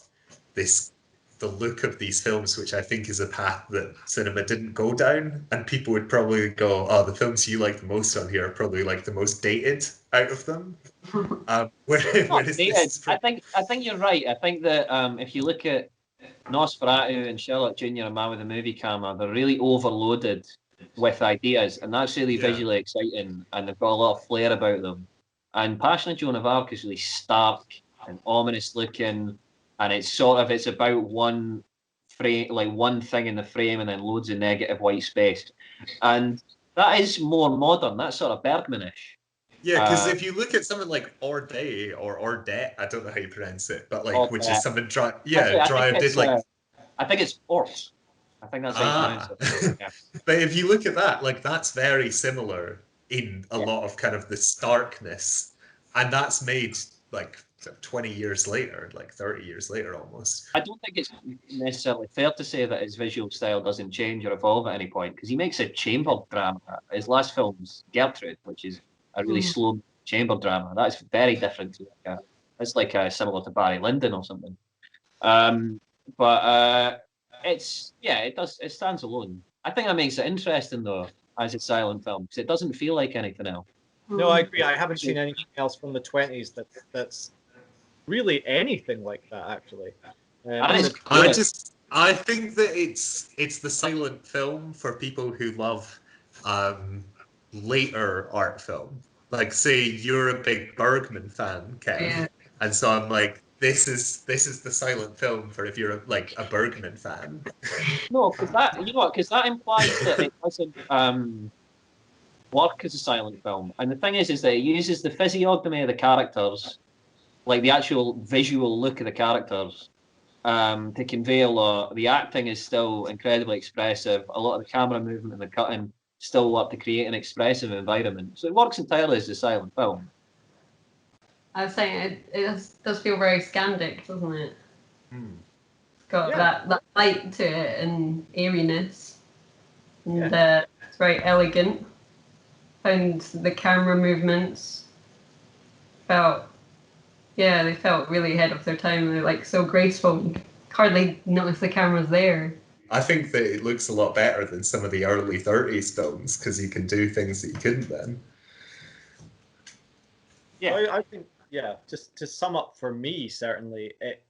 the look of these films, which I think is a path that cinema didn't go down. And people would probably go, oh, the films you like the most on here are probably like the most dated out of them. I think you're right. I think that if you look at Nosferatu and Sherlock Jr. and Man with a Movie Camera, they're really overloaded with ideas, and that's really visually exciting, and they've got a lot of flair about them. And Passion of Joan of Arc is really stark and ominous looking, and it's about one frame, like one thing in the frame, and then loads of negative white space, and that is more modern. That's sort of Bergmanish. Yeah, because if you look at something like Ordet or Ordet, I don't know how you pronounce it, but like, which is something dry. Yeah, Dry did like. I think it's Ort. I think that's how you pronounce it. Yeah. But if you look at that, like, that's very similar in a lot of kind of the starkness, and that's made like 20 years later, like 30 years later almost. I don't think it's necessarily fair to say that his visual style doesn't change or evolve at any point, because he makes a chamber drama. His last film's Gertrude, which is a really slow chamber drama. That's very different to it's like similar to Barry Lyndon or something. But it stands alone. I think that makes it interesting though, as a silent film, because it doesn't feel like anything else. No, I agree. I haven't seen anything else from the 20s that's really anything like that, actually. I think that it's the silent film for people who love later art film. Like, say you're a big Bergman fan, Kev, and so I'm like, this is the silent film for if you're like a Bergman fan. No, because that implies that it wasn't. work as a silent film. And the thing is that it uses the physiognomy of the characters, like the actual visual look of the characters, to convey a lot. The acting is still incredibly expressive. A lot of the camera movement and the cutting still work to create an expressive environment. So it works entirely as a silent film. I was saying does feel very Scandic, doesn't it? Got Yeah. that light to it and airiness, and Yeah. it's very elegant. And the camera movements they felt really ahead of their time. They're like so graceful. You hardly notice the camera's there. I think that it looks a lot better than some of the early 30s films because you can do things that you couldn't then. Yeah, I think just to sum up for me, certainly, it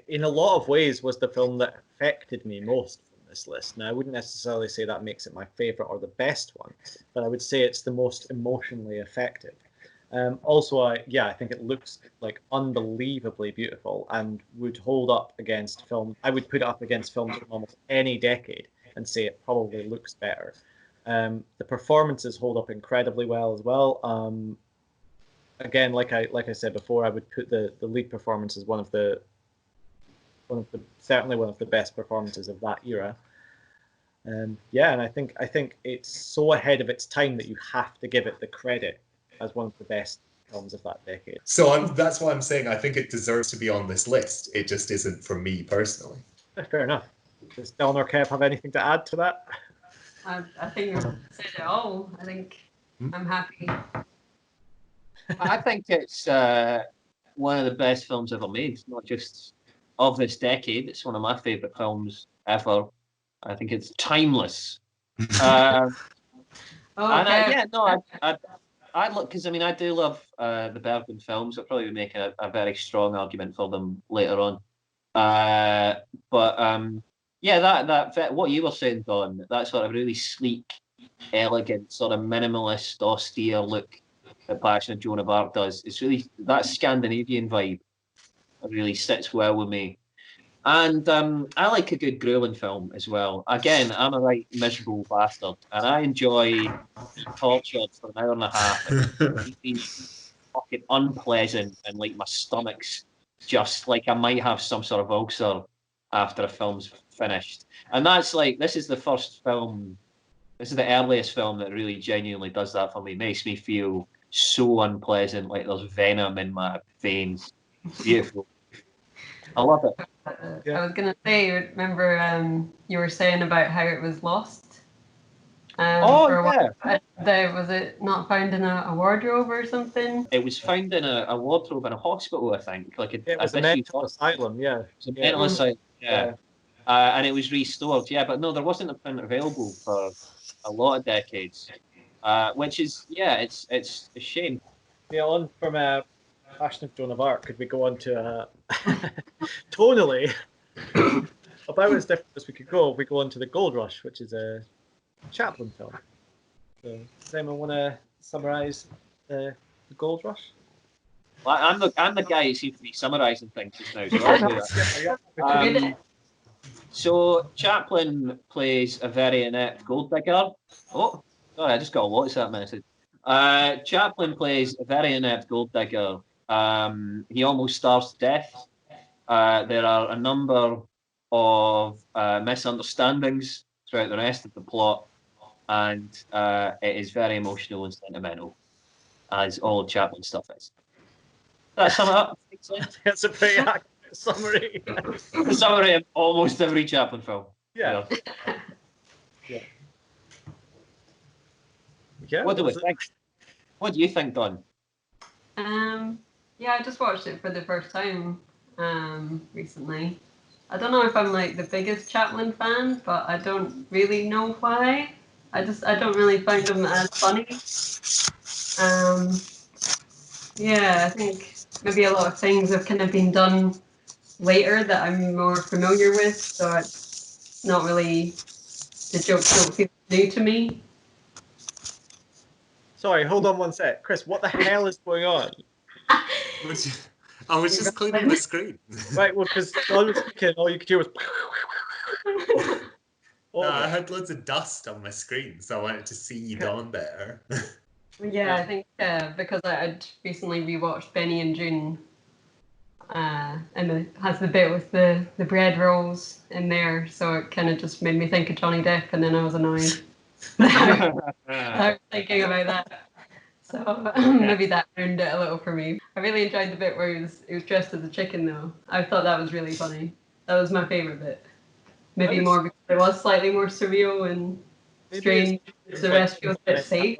in a lot of ways was the film that affected me most from this list. Now, I wouldn't necessarily say that makes it my favorite or the best one, but I would say it's the most emotionally effective. Also, I think it looks like unbelievably beautiful and would hold up against film. I would put it up against films from almost any decade and say it probably looks better. The performances hold up incredibly well as well. Again, like I said before, I would put the lead performance as certainly one of the best performances of that era. And I think it's so ahead of its time that you have to give it the credit as one of the best films of that decade. So that's why I'm saying I think it deserves to be on this list. It just isn't for me personally. Fair enough. Does Dylan or Kev have anything to add to that? I think we've said it all. I think I'm happy. I think it's one of the best films ever made, not just of this decade. It's one of my favourite films ever. I think it's timeless. Okay. I'd look because I do love the Bergman films. I'll probably be making a very strong argument for them later on. That what you were saying, Don, that sort of really sleek, elegant, sort of minimalist, austere look that Passion of Joan of Arc does. It's really that Scandinavian vibe. It really sits well with me. And I like a good grueling film as well. Again, I'm a right miserable bastard, and I enjoy being tortured for an hour and a half and being fucking unpleasant, and like my stomach's just like I might have some sort of ulcer after a film's finished. And that's like this is the first film. This is the earliest film that really genuinely does that for me. It makes me feel so unpleasant, like there's venom in my veins. Beautiful. I love it. I was gonna say, remember you were saying about how it was lost? For a while. Was it not found in a wardrobe or something? It was found in a wardrobe in a hospital, I think. It was a mental asylum, yeah. It was a mental asylum, yeah. And it was restored, but no, there wasn't a print available for a lot of decades, which is, it's a shame. Yeah, on from Passion of Joan of Arc, could we go on to tonally about as different as we could go if we go on to The Gold Rush, which is a Chaplin film. So, does anyone want to summarise The Gold Rush? Well, I'm the guy who seems to be summarising things just now, so I'll do that. So Chaplin plays a very inept gold digger. Oh, sorry, I just got a watch that message. Chaplin plays a very inept gold digger. He almost starves to death. There are a number of misunderstandings throughout the rest of the plot, and it is very emotional and sentimental, as all of Chaplin's stuff is. That sum it up? That's a pretty accurate summary. A summary of almost every Chaplin film. Yeah. What do we think? What do you think, Don? I just watched it for the first time recently. I don't know if I'm like the biggest Chaplin fan, but I don't really know why. I don't really find him as funny. I think maybe a lot of things have kind of been done later that I'm more familiar with, so it's not really, the jokes don't feel new to me. Sorry, hold on one sec. Chris, what the hell is going on? I was just cleaning the screen. Right, well, because I was speaking, all you could hear was... No, I had loads of dust on my screen, so I wanted to see Dawn better. Yeah, I think because I'd recently rewatched Benny and June, and it has the bit with the bread rolls in there, so it kind of just made me think of Johnny Depp, and then I was annoyed. I was thinking about that. So maybe that ruined it a little for me. I really enjoyed the bit where he was dressed as a chicken, though. I thought that was really funny. That was my favourite bit. Maybe more because it was slightly more surreal and strange. The rest feels a bit safe.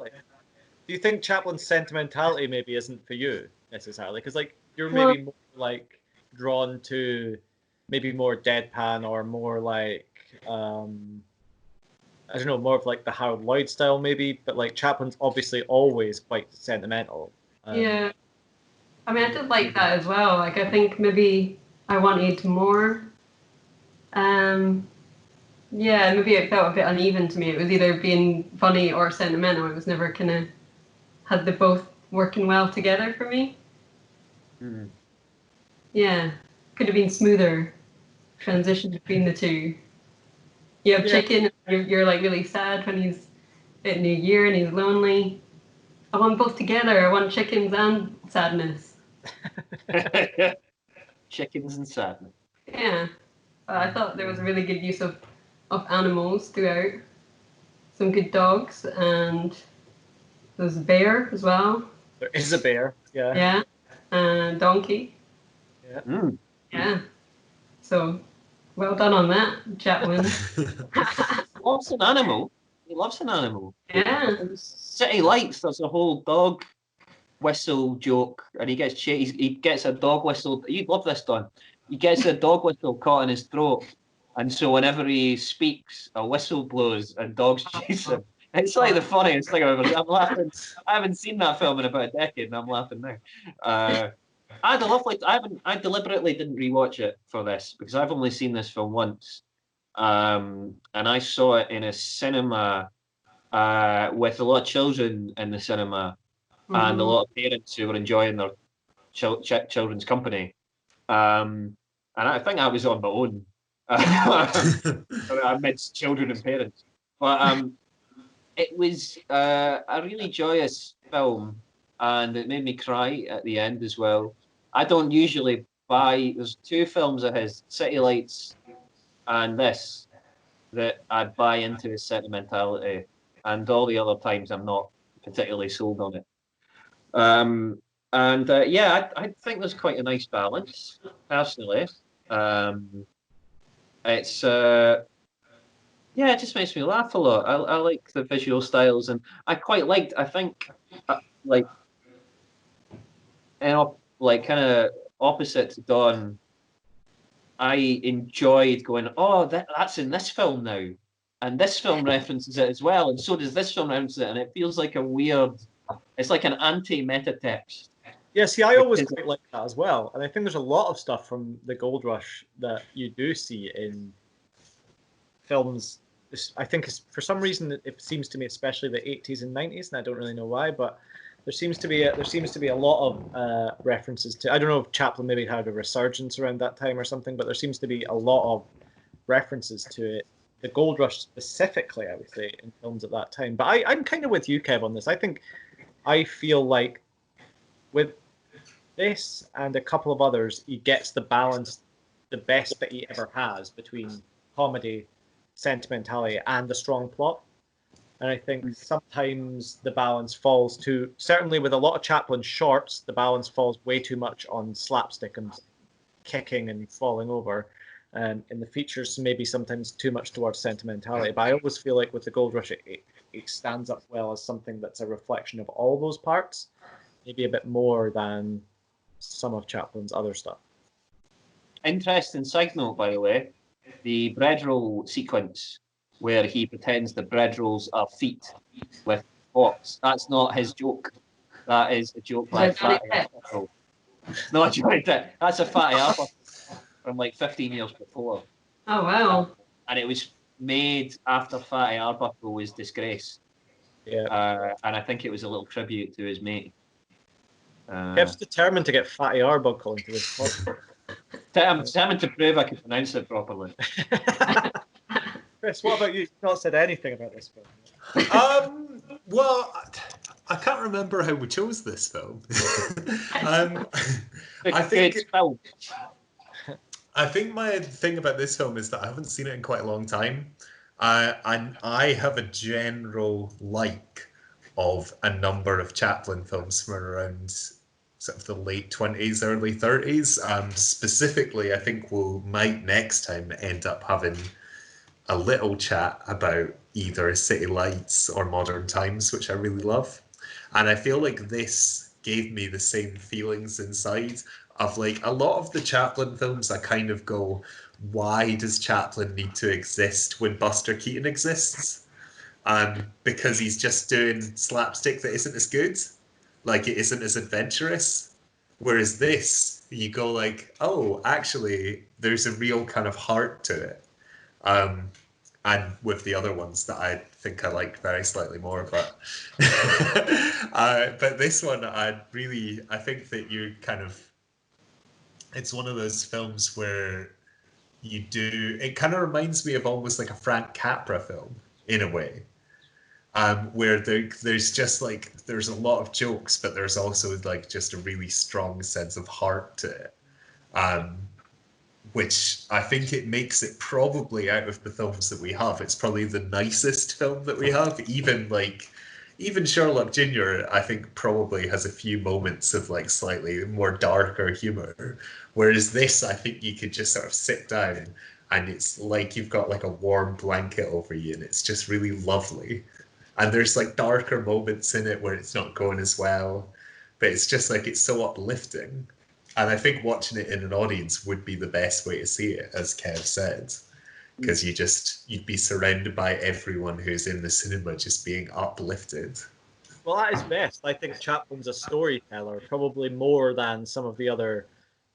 Do you think Chaplin's sentimentality maybe isn't for you necessarily? Because like you're maybe more like drawn to maybe more deadpan or more like I don't know, more of like the Harold Lloyd style maybe, but like Chaplin's obviously always quite sentimental. Yeah. I mean, I did like that as well. Like, I think maybe I wanted more. Yeah, maybe it felt a bit uneven to me. It was either being funny or sentimental. It was never kind of had the both working well together for me. Mm. Yeah, could have been smoother transition between the two. You have Chicken, you're like really sad when he's at New Year and he's lonely. I want both together. I want chickens and sadness. Chickens and sadness. Yeah, I thought there was a really good use of animals throughout. Some good dogs, and there's a bear as well. There is a bear, yeah. Yeah, and donkey. Yeah. Mm. Yeah. So, well done on that, Chaplin. Loves an animal. He loves an animal. Yeah. City Lights, there's a whole dog whistle joke, and he gets a dog whistle. You'd love this, Don. He gets a dog whistle caught in his throat, and so whenever he speaks, a whistle blows, and dogs chase him. It's like the funniest thing I've ever. I'm laughing. I haven't seen that film in about a decade, and I'm laughing now. I had a lovely. I deliberately didn't rewatch it for this because I've only seen this film once, and I saw it in a cinema with a lot of children in the cinema and a lot of parents who were enjoying their children's company. And I think I was on my own amidst children and parents. But it was a really joyous film, and it made me cry at the end as well. I don't usually buy. There's two films of his, City Lights and this, that I buy into his sentimentality, and all the other times I'm not particularly sold on it. I think there's quite a nice balance, personally. It's it just makes me laugh a lot. I like the visual styles, and I quite liked. I think like kind of opposite to Don, I enjoyed going, oh, that's in this film now, and this film references it as well, and so does this film reference it, and it feels like a weird. It's like an anti-meta text. Yeah, see, I always quite like that as well, and I think there's a lot of stuff from the Gold Rush that you do see in films. I think for some reason it seems to me, especially the 80s and 90s, and I don't really know why, but there seems to be a lot of references to. I don't know if Chaplin maybe had a resurgence around that time or something, but there seems to be a lot of references to it. The Gold Rush specifically, I would say, in films at that time. But I'm kind of with you, Kev, on this. I feel like with this and a couple of others, he gets the balance, the best that he ever has between comedy, sentimentality, and a strong plot. And I think sometimes the balance falls to, certainly with a lot of Chaplin shorts, the balance falls way too much on slapstick and kicking and falling over. In the features, maybe sometimes too much towards sentimentality. But I always feel like with the Gold Rush, it stands up well as something that's a reflection of all those parts, maybe a bit more than some of Chaplin's other stuff. Interesting side note, by the way, the bread roll sequence where he pretends the bread rolls are feet with forks. That's not his joke. That is a joke by Fatty Arbuckle. It's not a joke. That's a Fatty Arbuckle from like 15 years before. Oh, wow. And it was made after Fatty Arbuckle was disgraced. Yeah. And I think it was a little tribute to his mate. Kev's determined to get Fatty Arbuckle into this podcast. I'm determined to prove I can pronounce it properly. Chris, what about you? You've not said anything about this film. Well, I can't remember how we chose this film. I think film. I think my thing about this film is that I haven't seen it in quite a long time. And I have a general like of a number of Chaplin films from around sort of the late 20s, early 30s. Specifically, I think we might next time end up having a little chat about either City Lights or Modern Times, which I really love. And I feel like this gave me the same feelings inside of like a lot of the Chaplin films. I kind of go, why does Chaplin need to exist when Buster Keaton exists? Because he's just doing slapstick that isn't as good, like it isn't as adventurous. Whereas this, you go like, oh, actually, there's a real kind of heart to it. And with the other ones that I think I like very slightly more, but but this one I think that you kind of, it's one of those films where it kind of reminds me of almost like a Frank Capra film in a way, where there's just like, there's a lot of jokes, but there's also like just a really strong sense of heart to it. Which I think it makes it probably, out of the films that we have, it's probably the nicest film that we have. Even Sherlock Jr., I think, probably has a few moments of like slightly more darker humor. Whereas this, I think you could just sort of sit down and it's like you've got like a warm blanket over you and it's just really lovely. And there's like darker moments in it where it's not going as well, but it's just like, it's so uplifting. And I think watching it in an audience would be the best way to see it, as Kev said, because you'd be surrounded by everyone who's in the cinema just being uplifted. Well, that is best. I think Chaplin's a storyteller, probably more than some of the other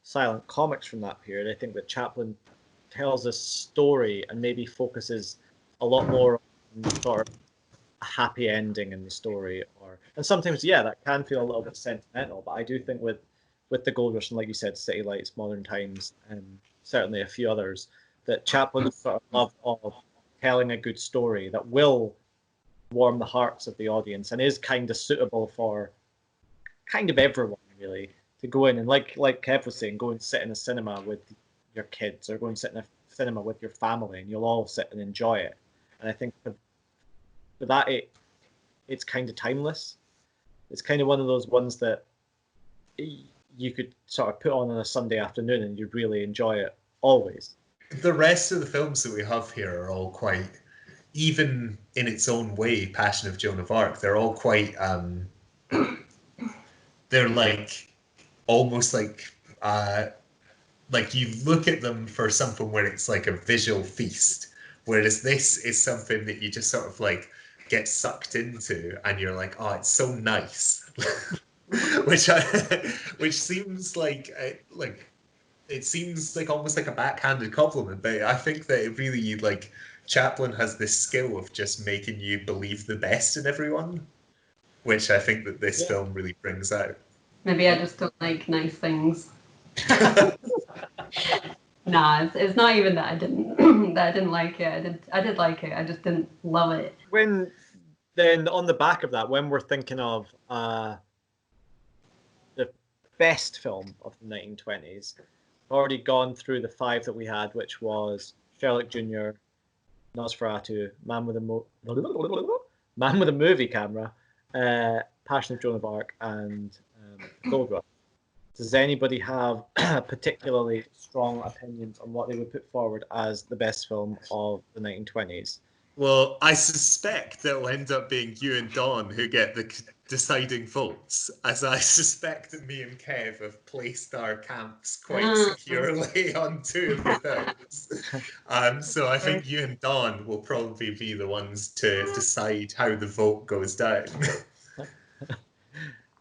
silent comics from that period. I think that Chaplin tells a story and maybe focuses a lot more on sort of a happy ending in the story, and sometimes, yeah, that can feel a little bit sentimental. But I do think with the Gold Rush and, like you said, City Lights, Modern Times, and certainly a few others, that Chaplin's sort of love of telling a good story that will warm the hearts of the audience and is kind of suitable for kind of everyone, really, to go in and, like Kev was saying, go and sit in a cinema with your kids, or go and sit in a cinema with your family, and you'll all sit and enjoy it. And I think for that, it's kind of timeless. It's kind of one of those ones that you could sort of put on a Sunday afternoon and you'd really enjoy it always. The rest of the films that we have here are all quite, even in its own way, Passion of Joan of Arc, they're all quite, they're like, almost like you look at them for something where it's like a visual feast, whereas this is something that you just sort of like get sucked into and you're like, oh, it's so nice. which seems like it seems like almost like a backhanded compliment, but I think that it really, like, Chaplin has this skill of just making you believe the best in everyone, which I think that this film really brings out. Maybe I just don't like nice things. Nah, it's not even that I didn't like it. I did like it. I just didn't love it. Then on the back of that, when we're thinking of the best film of the 1920s, I've already gone through the 5 that we had, which was Sherlock Jr., Nosferatu, Man with a Movie Camera, Passion of Joan of Arc, and Gold Rush. Does anybody have particularly strong opinions on what they would put forward as the best film of the 1920s? Well, I suspect that it'll end up being you and Don who get the deciding votes, as I suspect that me and Kev have placed our camps quite securely on 2 of the films. So I think you and Don will probably be the ones to decide how the vote goes down.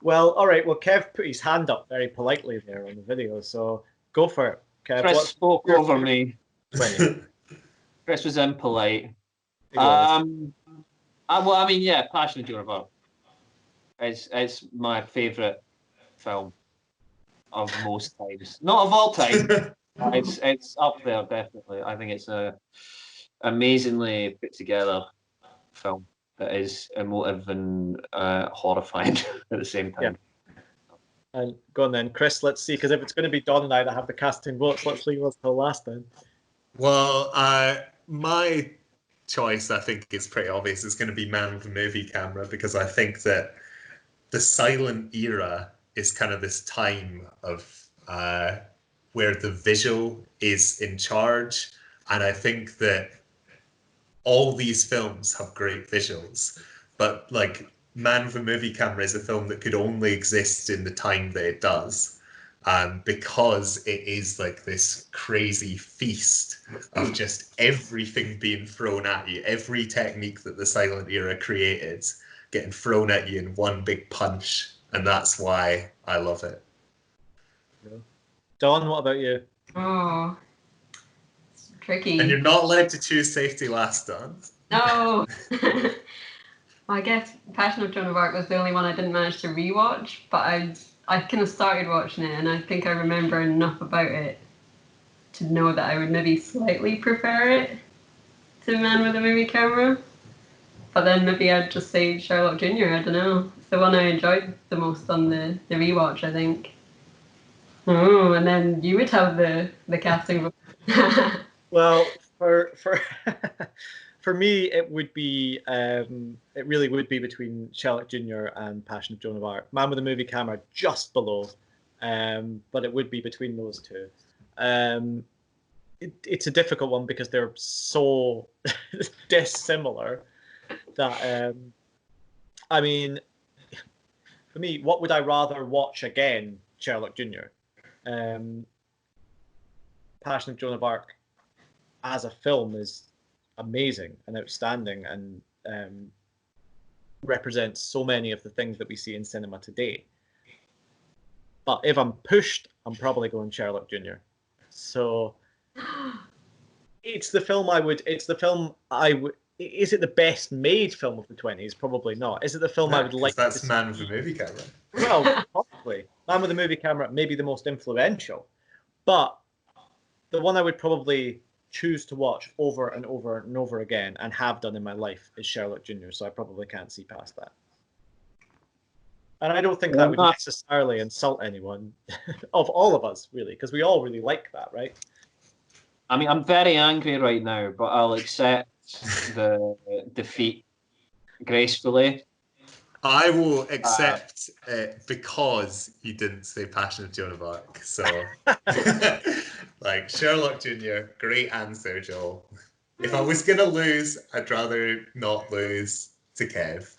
Well, all right. Well, Kev put his hand up very politely there on the video, so go for it, Kev. Chris spoke over me. Chris was impolite. Passion of Joan of Arc. It's my favourite film of most times. Not of all time. It's up there, definitely. I think it's a amazingly put together film that is emotive and horrifying at the same time. And go on then, Chris. Let's see, because if it's going to be Don and I that have the casting votes, let's leave us till last then. Well, my choice, I think, is pretty obvious. It's going to be Man with a Movie Camera, because I think that the silent era is kind of this time of where the visual is in charge, and I think that all these films have great visuals, but like Man with a Movie Camera is a film that could only exist in the time that it does, because it is like this crazy feast of just everything being thrown at you, every technique that the silent era created getting thrown at you in one big punch, and that's why I love it. Don, what about you? Oh, it's tricky. And you're not allowed to choose safety last, Don. No. Well, I guess Passion of Joan of Arc was the only one I didn't manage to rewatch, but I kind of started watching it, and I think I remember enough about it to know that I would maybe slightly prefer it to Man with a Movie Camera. But then maybe I'd just say Sherlock Jr. I don't know. It's the one I enjoyed the most on the rewatch, I think. Oh, and then you would have the casting. Well, for for me, it would be it really would be between Sherlock Jr. and Passion of Joan of Arc. Man with a Movie Camera just below, but it would be between those two. It's a difficult one because they're so dissimilar that I mean, for me, what would I rather watch again? Sherlock Jr. Passion of Joan of Arc as a film is amazing and outstanding, and represents so many of the things that we see in cinema today. But if I'm pushed, I'm probably going Sherlock Jr. So it's the film I would. It's the film I would. Is it the best made film of the 20s? Probably not. Is it the film I would like? That's to Man with a Movie Camera. Well, possibly. Man with a Movie Camera, maybe the most influential, but the one I would probably choose to watch over and over and over again, and have done in my life, is Sherlock Jr. So I probably can't see past that. And I don't think that would necessarily insult anyone, of all of us, really, because we all really like that, right? I mean, I'm very angry right now, but I'll accept the defeat gracefully. I will accept it because you didn't say Passion of Joan of Arc. So, like, Sherlock Jr., great answer, Joel. If I was going to lose, I'd rather not lose to Kev.